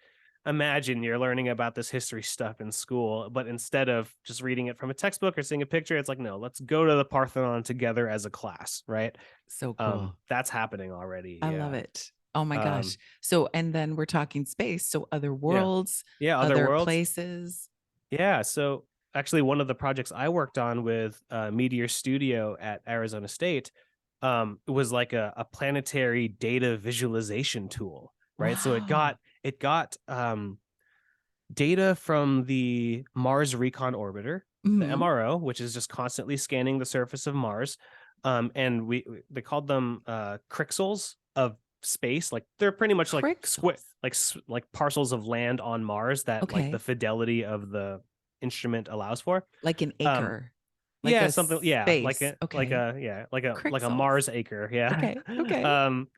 Speaker 2: imagine you're learning about this history stuff in school, but instead of just reading it from a textbook or seeing a picture, it's like, no, let's go to the Parthenon together as a class, right?
Speaker 1: so cool.
Speaker 2: That's happening already.
Speaker 1: I love
Speaker 2: Yeah.
Speaker 1: it. Oh my gosh.
Speaker 2: Um,
Speaker 1: So, and then we're talking space. So, other
Speaker 2: yeah.
Speaker 1: worlds,
Speaker 2: Yeah. Other
Speaker 1: other
Speaker 2: worlds.
Speaker 1: places.
Speaker 2: Yeah. So actually, one of the projects I worked on with Meteor Studio at Arizona State, it was like a planetary data visualization tool, right? So
Speaker 1: Wow.
Speaker 2: it got data from the Mars Recon Orbiter, the
Speaker 1: Mhm.
Speaker 2: MRO, which is just constantly scanning the surface of Mars. And they called them crixels of space. Like they're pretty much like
Speaker 1: Crixels.
Speaker 2: like parcels of land on Mars that like the
Speaker 1: Okay.
Speaker 2: fidelity of the instrument allows for.
Speaker 1: Like an
Speaker 2: Um,
Speaker 1: acre, like
Speaker 2: yeah,
Speaker 1: a
Speaker 2: something. Yeah,
Speaker 1: space. Okay.
Speaker 2: like a
Speaker 1: Crixels.
Speaker 2: Mars acre. Yeah.
Speaker 1: Okay. Okay.
Speaker 2: um,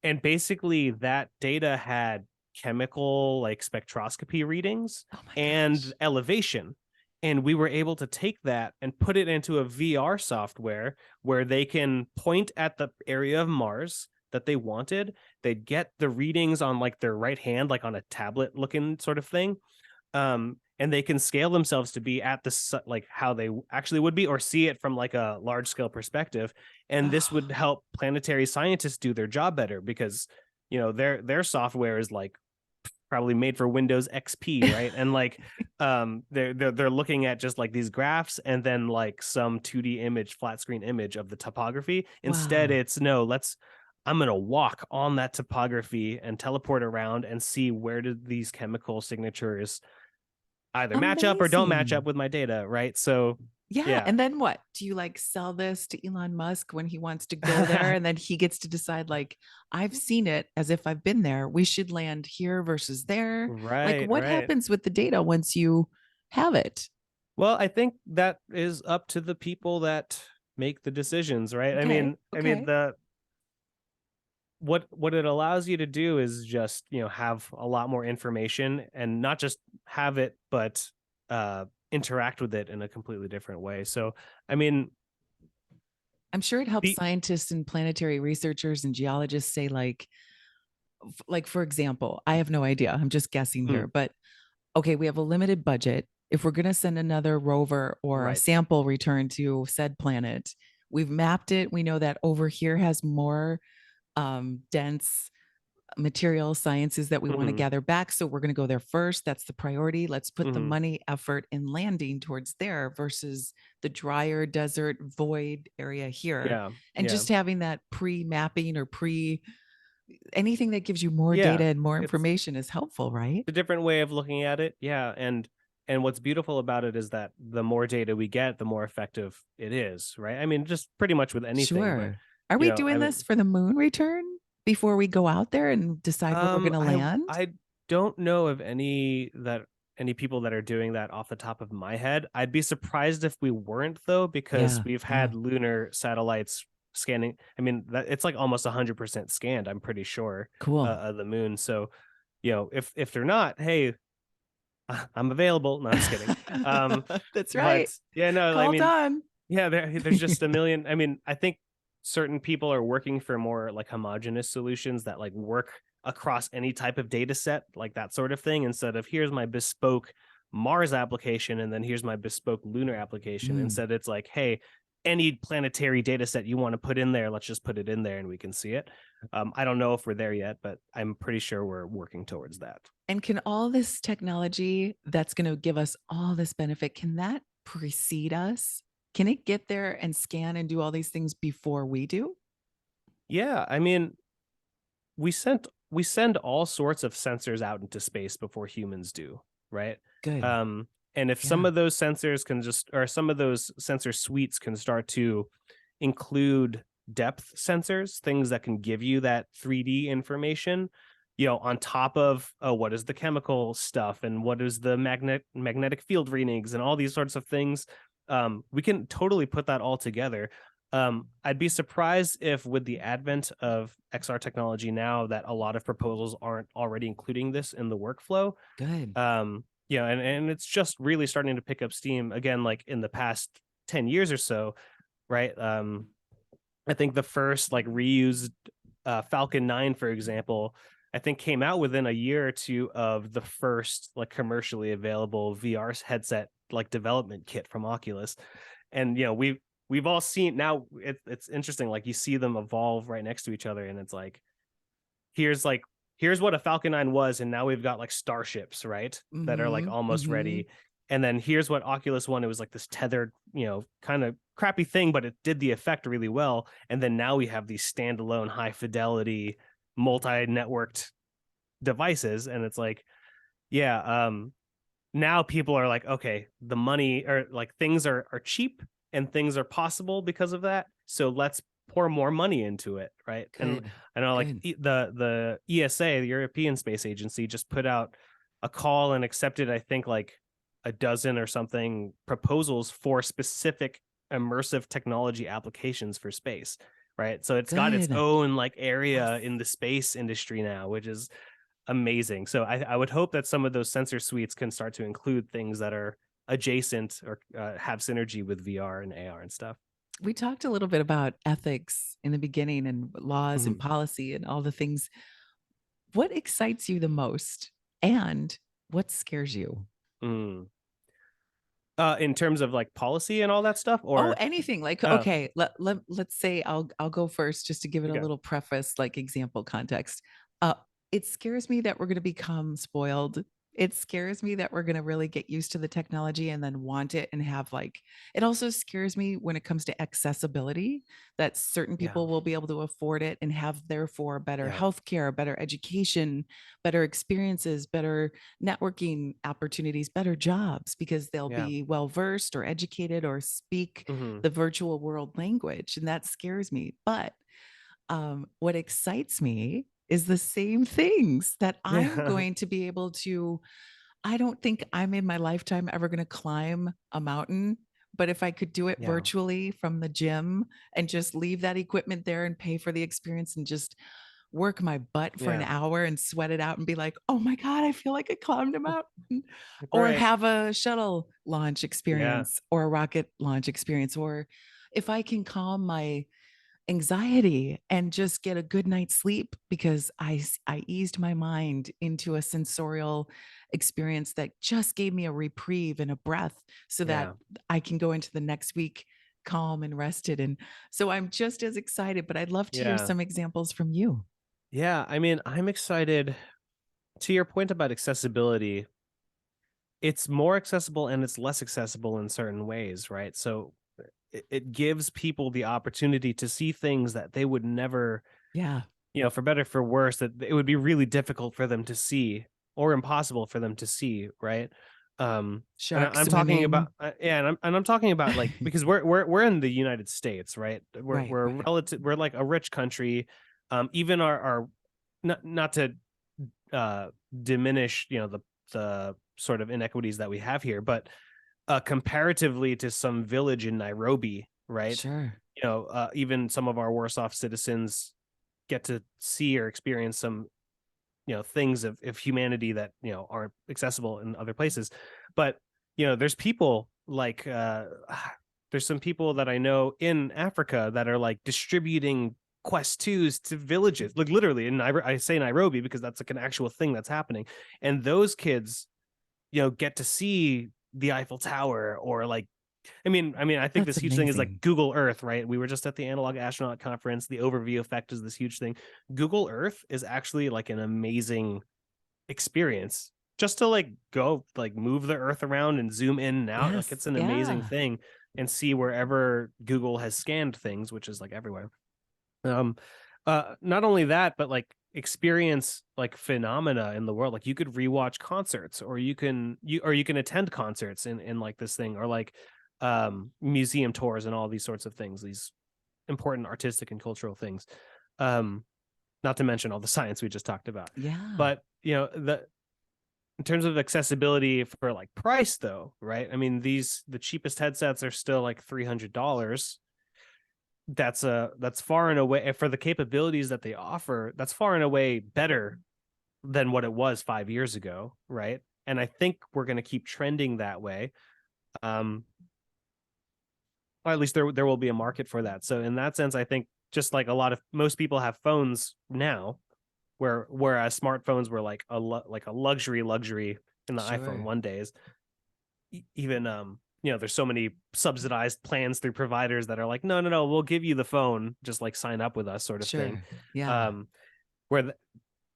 Speaker 2: and basically that data had chemical like spectroscopy readings
Speaker 1: Oh my
Speaker 2: and
Speaker 1: gosh.
Speaker 2: elevation, and we were able to take that and put it into a VR software where they can point at the area of Mars that they wanted. They'd get the readings on like their right hand, like on a tablet looking sort of thing, and they can scale themselves to be at the like how they actually would be, or see it from like a large scale perspective. And this would
Speaker 1: Oh,
Speaker 2: help planetary scientists do their job better, because their software is like probably made for Windows XP, right? And like they're looking at just like these graphs and then like some 2D image, flat screen image of the topography. Instead,
Speaker 1: wow.
Speaker 2: it's no, I'm gonna walk on that topography and teleport around and see where did these chemical signatures either match up or don't match up
Speaker 1: Amazing.
Speaker 2: with my data, right? So
Speaker 1: Yeah.
Speaker 2: yeah.
Speaker 1: And then what? Do you like sell this to Elon Musk when he wants to go there? And then he gets to decide, like, I've seen it as if I've been there. We should land here versus there. Like,
Speaker 2: Right,
Speaker 1: what
Speaker 2: right.
Speaker 1: happens with the data once you have it?
Speaker 2: Well, I think that is up to the people that make the decisions, right?
Speaker 1: Okay.
Speaker 2: I mean
Speaker 1: Okay.
Speaker 2: the what it allows you to do is just, have a lot more information, and not just have it, but interact with it in a completely different way. So, I mean,
Speaker 1: I'm sure it helps
Speaker 2: the
Speaker 1: scientists and planetary researchers and geologists say, like, for example, I have no idea. I'm just guessing
Speaker 2: mm,
Speaker 1: here, but okay, we have a limited budget. If we're going to send another rover or a
Speaker 2: right.
Speaker 1: sample return to said planet, we've mapped it. We know that over here has more dense material sciences that we want to
Speaker 2: Hmm.
Speaker 1: gather back. So we're going to go there first. That's the priority. Let's put the
Speaker 2: Hmm.
Speaker 1: money, effort in landing towards there versus the drier desert void area here.
Speaker 2: Yeah.
Speaker 1: And
Speaker 2: Yeah.
Speaker 1: just having that pre mapping or pre anything that gives you more
Speaker 2: Yeah.
Speaker 1: data and more
Speaker 2: It's
Speaker 1: information is helpful, right?
Speaker 2: a different way of looking at it. Yeah. And what's beautiful about it is that the more data we get, the more effective it is, right? I mean, just pretty much with anything, but
Speaker 1: Sure. Are we
Speaker 2: I
Speaker 1: doing this
Speaker 2: mean,
Speaker 1: for the moon return before we go out there and decide where we're going to land?
Speaker 2: I don't know of any people that are doing that off the top of my head. I'd be surprised if we weren't, though, because
Speaker 1: Yeah.
Speaker 2: we've
Speaker 1: Yeah.
Speaker 2: had lunar satellites scanning. I mean, it's like almost 100% scanned, I'm pretty sure,
Speaker 1: Cool.
Speaker 2: of the moon. So, if they're not, hey, I'm available. No, I'm just kidding. Um,
Speaker 1: That's right.
Speaker 2: but yeah, no, I
Speaker 1: Call
Speaker 2: mean,
Speaker 1: done.
Speaker 2: yeah, there's just a million. I mean, I think certain people are working for more like homogenous solutions that like work across any type of data set, like that sort of thing, instead of here's my bespoke Mars application and then here's my bespoke lunar application.
Speaker 1: Mm.
Speaker 2: Instead, it's like, hey, any planetary data set you want to put in there, let's just put it in there and we can see it. I don't know if we're there yet, but I'm pretty sure we're working towards that.
Speaker 1: And can all this technology that's going to give us all this benefit, can that precede us? Can it get there and scan and do all these things before we do?
Speaker 2: Yeah, I mean, we send all sorts of sensors out into space before humans do, right?
Speaker 1: Good.
Speaker 2: um And if some
Speaker 1: Yeah.
Speaker 2: of those sensors can just, or some of those sensor suites can start to include depth sensors, things that can give you that 3D information, on top of, oh, what is the chemical stuff and what is the magnetic field readings and all these sorts of things. We can totally put that all together. I'd be surprised if, with the advent of XR technology now, that a lot of proposals aren't already including this in the workflow.
Speaker 1: Good.
Speaker 2: And it's just really starting to pick up steam again, like in the past 10 years or so, right? I think the first like reused Falcon 9, for example, I think came out within a year or two of the first like commercially available VR headset like development kit from Oculus. And we've all seen now. It's interesting, like you see them evolve right next to each other, and it's here's like here's what a Falcon 9 was, and now we've got like starships, right? That are like
Speaker 1: Mhm.
Speaker 2: almost
Speaker 1: Mhm.
Speaker 2: ready. And then here's what Oculus One, it was like this tethered, kind of crappy thing, but it did the effect really well. And then now we have these standalone high fidelity, multi-networked devices. And it's like, yeah, now people are like, okay, the money, or like things are cheap and things are possible because of that. So let's pour more money into it, right? And
Speaker 1: Good.
Speaker 2: I know, like
Speaker 1: Good.
Speaker 2: the ESA, the European Space Agency, just put out a call and accepted, I think, like a dozen or something proposals for specific immersive technology applications for space, right? So it's got its
Speaker 1: Good.
Speaker 2: own like
Speaker 1: Yes.
Speaker 2: area in the space industry now, which is amazing. So I would hope that some of those sensor suites can start to include things that are adjacent or have synergy with VR and AR and stuff.
Speaker 1: We talked a little bit about ethics in the beginning and laws and
Speaker 2: Mhm.
Speaker 1: policy and all the things. What excites you the most and what scares you?
Speaker 2: Mm. In terms of like policy and all that stuff,
Speaker 1: Oh,
Speaker 2: or
Speaker 1: anything like,
Speaker 2: oh,
Speaker 1: okay, let's say I'll go first just to give it a
Speaker 2: okay,
Speaker 1: little preface, like example context. Uh, it scares me that we're going to become spoiled. It scares me that we're going to really get used to the technology and then want it and have like, it also scares me when it comes to accessibility, that certain
Speaker 2: yeah,
Speaker 1: people will be able to afford it and have therefore better
Speaker 2: yeah,
Speaker 1: healthcare, better education, better experiences, better networking opportunities, better jobs because they'll
Speaker 2: yeah,
Speaker 1: be well versed or educated or speak
Speaker 2: hmm,
Speaker 1: the virtual world language. And that scares me. But what excites me is the same things that I'm
Speaker 2: yeah,
Speaker 1: going to be able to. I don't think I'm in my lifetime ever going to climb a mountain. But if I could do it
Speaker 2: yeah,
Speaker 1: virtually from the gym and just leave that equipment there and pay for the experience and just work my butt for an
Speaker 2: yeah,
Speaker 1: hour and sweat it out and be like, "Oh my god, I feel like I climbed a mountain." Or
Speaker 2: right,
Speaker 1: have a shuttle launch
Speaker 2: yeah,
Speaker 1: experience or a rocket launch experience, or if I can calm my anxiety and just get a good night's sleep because I eased my mind into a sensorial experience that just gave me a reprieve and a breath so that
Speaker 2: yeah,
Speaker 1: I can go into the next week calm and rested. And so I'm just as excited, but I'd love to hear
Speaker 2: yeah,
Speaker 1: some examples from you.
Speaker 2: yeah. I mean, I'm excited. To your point about accessibility, it's more accessible and it's less accessible in certain ways, right? So it gives people the opportunity to see things that they would never,
Speaker 1: Yeah.
Speaker 2: for better for worse, that it would be really difficult for them to see or impossible for them to see, right? And
Speaker 1: Shark
Speaker 2: I'm talking
Speaker 1: swimming.
Speaker 2: about, yeah, and I'm talking about, like, because we're in the United States, right? We're
Speaker 1: Right,
Speaker 2: we're
Speaker 1: right.
Speaker 2: relative, we're like a rich country. Even our not to uh diminish, the sort of inequities that we have here, but comparatively to some village in Nairobi, right?
Speaker 1: Sure.
Speaker 2: Even some of our worse off citizens get to see or experience some, things of humanity that, aren't accessible in other places. But, there's people like, there's some people that I know in Africa that are like distributing Quest 2s to villages, like literally in I say Nairobi because that's like an actual thing that's happening. And those kids, get to see the Eiffel Tower, or like, I think
Speaker 1: That's
Speaker 2: this huge thing is like
Speaker 1: amazing.
Speaker 2: Google Earth, right? We were just at the Analog Astronaut Conference. The overview effect is this huge thing. Google Earth is actually like an amazing experience, just to like go like move the Earth around and zoom in and out. Like,
Speaker 1: Yes.
Speaker 2: it's an amazing
Speaker 1: Yeah.
Speaker 2: thing, and see wherever Google has scanned things, which is like everywhere. Um, not only that, but like experience like phenomena in the world. Like you could rewatch concerts, or you can attend concerts in like this thing, or like museum tours and all these sorts of things, these important artistic and cultural things. Um Not to mention all the science we just talked about.
Speaker 1: Yeah,
Speaker 2: But the in terms of accessibility for like price though, right? I mean, the cheapest headsets are still like $300. That's far and away, for the capabilities that they offer, that's far and away better than what it was 5 years ago, right? And I think we're going to keep trending that way. Um, or at least there will be a market for that. So in that sense, I think just like most people have phones now, whereas smartphones were like a luxury in the iPhone
Speaker 1: sure,
Speaker 2: one days. Even there's so many subsidized plans through providers that are like, no, no, no, we'll give you the phone, just like sign up with us, sort of thing.
Speaker 1: sure. Yeah.
Speaker 2: Um, where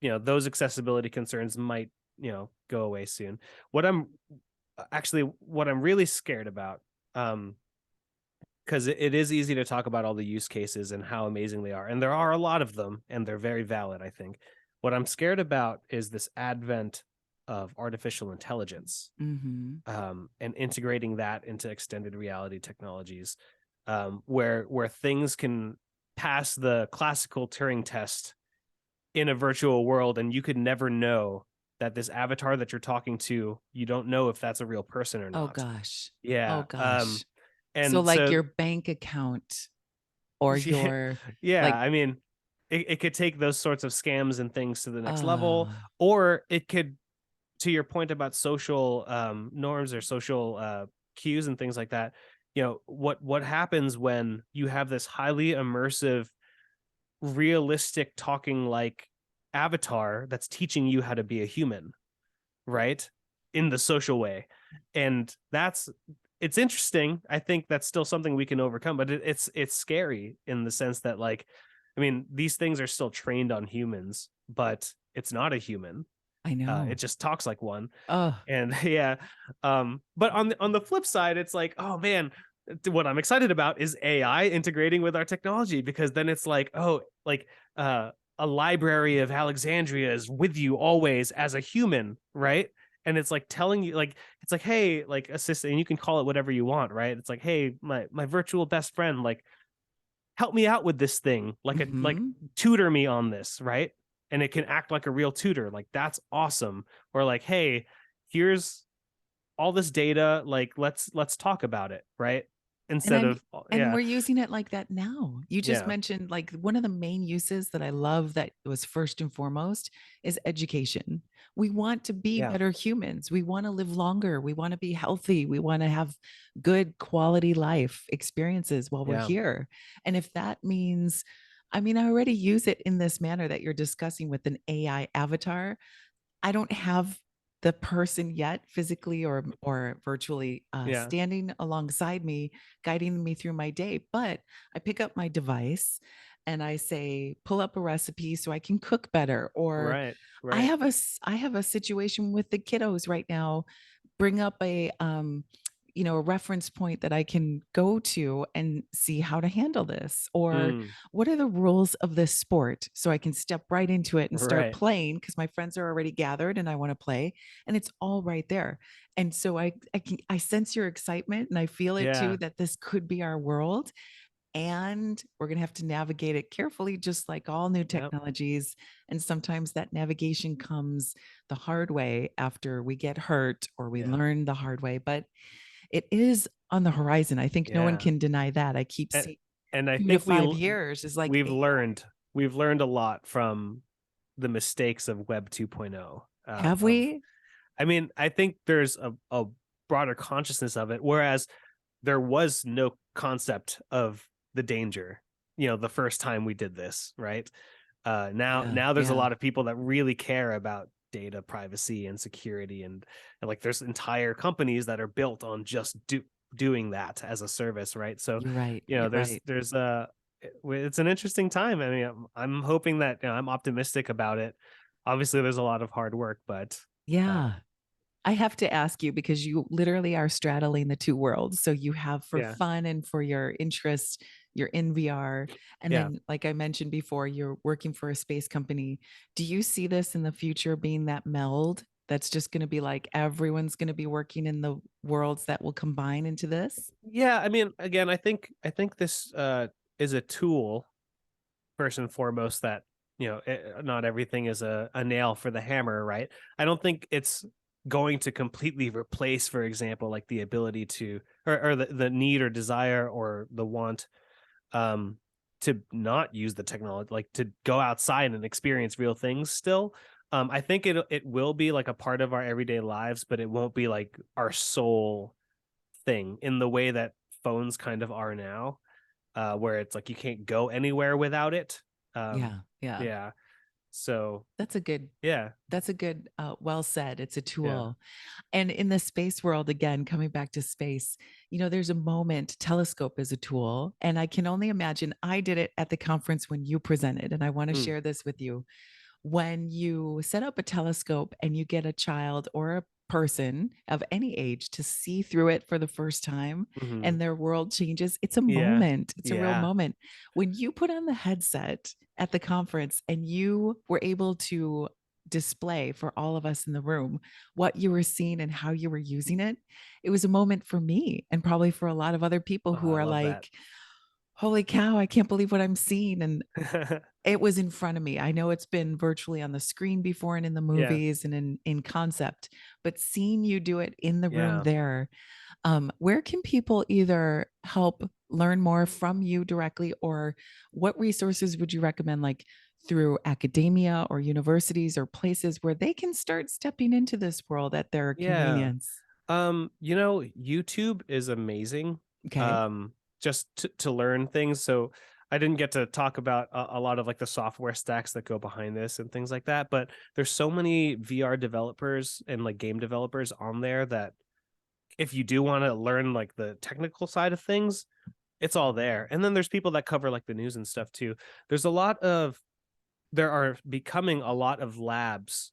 Speaker 2: those accessibility concerns might go away soon. What I'm really scared about, because it is easy to talk about all the use cases and how amazing they are, and there are a lot of them, and they're very valid, I think. What I'm scared about is this advent of artificial intelligence,
Speaker 1: Hmm.
Speaker 2: and integrating that into extended reality technologies, where things can pass the classical Turing test in a virtual world, and you could never know that this avatar that you're talking to, you don't know if that's a real person or
Speaker 1: Oh
Speaker 2: not.
Speaker 1: gosh. Oh
Speaker 2: Yeah.
Speaker 1: gosh. So
Speaker 2: And
Speaker 1: like
Speaker 2: so
Speaker 1: your bank account or
Speaker 2: yeah,
Speaker 1: your
Speaker 2: yeah,
Speaker 1: like
Speaker 2: I mean, it could take those sorts of scams and things to the next level,
Speaker 1: uh
Speaker 2: or it could, to your point about social norms or social cues and things like that. What happens when you have this highly immersive, realistic talking like avatar that's teaching you how to be a human, right? In the social way. And it's interesting. I think that's still something we can overcome, but it's scary in the sense that, like, I mean, these things are still trained on humans, but it's not a human.
Speaker 1: I
Speaker 2: It
Speaker 1: know.
Speaker 2: just talks like one.
Speaker 1: Oh,
Speaker 2: And yeah. But on the flip side, it's like, oh man, what I'm excited about is AI integrating with our technology, because then it's like, oh, like a library of Alexandria is with you always as a human, right? And it's like telling you, like, it's like, hey, like, assistant, and you can call it whatever you want, right? It's like, hey, my virtual best friend, like, help me out with this thing, like
Speaker 1: mhm.
Speaker 2: tutor me on this, right? And it can act like a real tutor. Like, that's awesome. Or like, hey, here's all this data, like, let's talk about it, right?
Speaker 1: And
Speaker 2: Instead
Speaker 1: I'm
Speaker 2: of
Speaker 1: and
Speaker 2: yeah,
Speaker 1: we're using it like that now. You just
Speaker 2: yeah,
Speaker 1: mentioned like one of the main uses that I love that was first and foremost is education. We want to be
Speaker 2: yeah,
Speaker 1: better humans. We want to live longer. We want to be healthy. We want to have good quality life experiences while we're
Speaker 2: yeah,
Speaker 1: here. And if that means, I mean, I already use it in this manner that you're discussing with an AI avatar. I don't have the person yet physically or virtually
Speaker 2: yeah,
Speaker 1: standing alongside me, guiding me through my day. But I pick up my device and I say, pull up a recipe so I can cook better. Or
Speaker 2: right, right,
Speaker 1: I have a situation with the kiddos right now. Bring up a reference point that I can go to and see how to handle this, or
Speaker 2: mm,
Speaker 1: what are the rules of this sport so I can step right into it and start
Speaker 2: right,
Speaker 1: playing because my friends are already gathered and I want to play, and it's all right there. And so I sense your excitement and I feel it too
Speaker 2: yeah,
Speaker 1: that this could be our world, and we're going to have to navigate it carefully just like all new
Speaker 2: yep,
Speaker 1: technologies, and sometimes that navigation comes the hard way after we get hurt or we
Speaker 2: yeah,
Speaker 1: learn the hard way, but it is on the horizon. I think no one
Speaker 2: yeah.
Speaker 1: can deny that. I keep
Speaker 2: and,
Speaker 1: seeing
Speaker 2: and I
Speaker 1: 2 to
Speaker 2: think
Speaker 1: 5 years is like
Speaker 2: we've
Speaker 1: AI.
Speaker 2: learned a lot from the mistakes of Web 2.0.
Speaker 1: Have
Speaker 2: Of
Speaker 1: we?
Speaker 2: I mean, I think there's a broader consciousness of it, whereas there was no concept of the danger, the first time we did this, right?
Speaker 1: Yeah,
Speaker 2: Now there's a
Speaker 1: yeah.
Speaker 2: lot of people that really care about data privacy and security, and like there's entire companies that are built on just doing that as a service, right? So,
Speaker 1: You're right, you're right.
Speaker 2: there's it's an interesting time. I mean, I'm hoping that, I'm optimistic about it. Obviously, there's a lot of hard work, but uh,
Speaker 1: Yeah. I have to ask you because you literally are straddling the 2 worlds. So you have for
Speaker 2: yeah,
Speaker 1: fun and for your interest, you're in VR. And
Speaker 2: Yeah.
Speaker 1: then, like I mentioned before, you're working for a space company. Do you see this in the future being that meld that's just going to be like everyone's going to be working in the worlds that will combine into this?
Speaker 2: Yeah, I mean, again, I think this is a tool first and foremost that, not everything is a nail for the hammer, right? I don't think it's going to completely replace, for example, like the ability to, or the need or desire or the want, um to not use the technology, like to go outside and experience real things still. I think it will be like a part of our everyday lives, but it won't be like our sole thing in the way that phones kind of are now, where it's like you can't go anywhere without it. um
Speaker 1: Yeah. Yeah.
Speaker 2: yeah, so
Speaker 1: That's a good
Speaker 2: yeah,
Speaker 1: that's a good well said. It's a
Speaker 2: yeah.
Speaker 1: tool. And in the space world, again, coming back to space, there's a moment, telescope is a tool. And I can only imagine I did it at the conference when you presented. And I want to
Speaker 2: Mm,
Speaker 1: share this with you. When you set up a telescope and you get a child or a person of any age to see through it for the first time
Speaker 2: mhm.
Speaker 1: and their world changes, it's a
Speaker 2: Yeah,
Speaker 1: moment. It's a real
Speaker 2: yeah,
Speaker 1: moment. When you put on the headset at the conference and you were able to display for all of us in the room what you were seeing and how you were using it, it was a moment for me and probably for a lot of other people
Speaker 2: oh,
Speaker 1: who
Speaker 2: I
Speaker 1: are
Speaker 2: love that.
Speaker 1: like, holy cow, I can't believe what I'm seeing. And it was in front of me. I know it's been virtually on the screen before and in the
Speaker 2: Yeah,
Speaker 1: movies and in concept, but seeing you do it in the room
Speaker 2: yeah,
Speaker 1: there, where can people either help learn more from you directly, or what resources would you recommend, like through academia or universities or places where they can start stepping into this world at their
Speaker 2: yeah.
Speaker 1: convenience?
Speaker 2: YouTube is amazing,
Speaker 1: Okay.
Speaker 2: just to learn things. So I didn't get to talk about a lot of like the software stacks that go behind this and things like that, but there's so many VR developers and like game developers on there that if you do want to learn like the technical side of things, it's all there. And then there's people that cover like the news and stuff too. There's a lot of there are becoming a lot of labs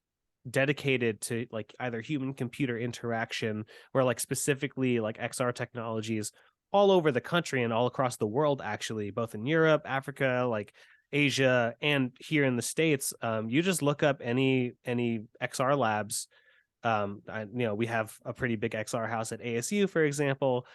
Speaker 2: dedicated to like either human computer interaction or like specifically like XR technologies all over the country and all across the world, actually, both in Europe, Africa, like Asia, and here in the States. You just look up any XR labs. We have a pretty big XR house at ASU, for example.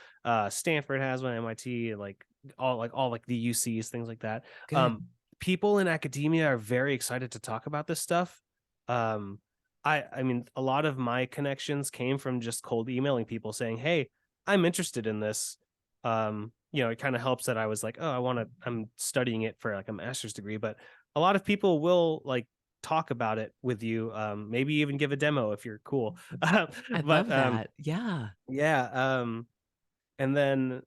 Speaker 2: Stanford has one, MIT, like the UCs, things like that.
Speaker 1: Good.
Speaker 2: um People in academia are very excited to talk about this stuff. um I mean, a lot of my connections came from just cold emailing people saying, hey, I'm interested in this. It kind of helps that I was like, oh, I'm studying it for like a master's degree, but a lot of people will like talk about it with you, maybe even give a demo if you're cool.
Speaker 1: I
Speaker 2: But
Speaker 1: love that. Yeah.
Speaker 2: yeah, and then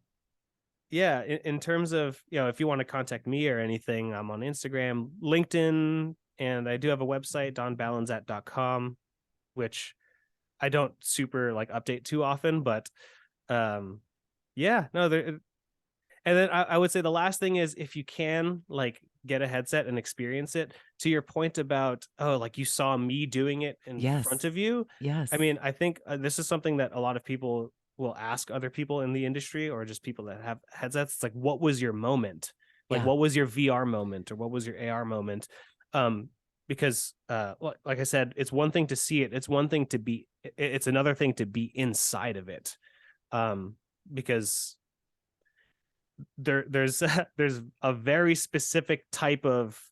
Speaker 2: yeah, in terms of, if you want to contact me or anything, I'm on Instagram, LinkedIn, and I do have a website, donbalanzat.com, which I don't super like update too often, but um yeah, no, there. And then I would say the last thing is, if you can like get a headset and experience it, to your point about, oh, like you saw me doing it in front
Speaker 1: Yes.
Speaker 2: of you. I
Speaker 1: Yes.
Speaker 2: mean, I think this is something that a lot of people will ask other people in the industry or just people that have headsets. It's like, what was your moment? Like,
Speaker 1: Yeah.
Speaker 2: what was your VR moment or what was your AR moment? Um, because like I said, it's one thing to see it. It's one thing to be, it's another thing to be inside of it. Because there's there's a very specific type of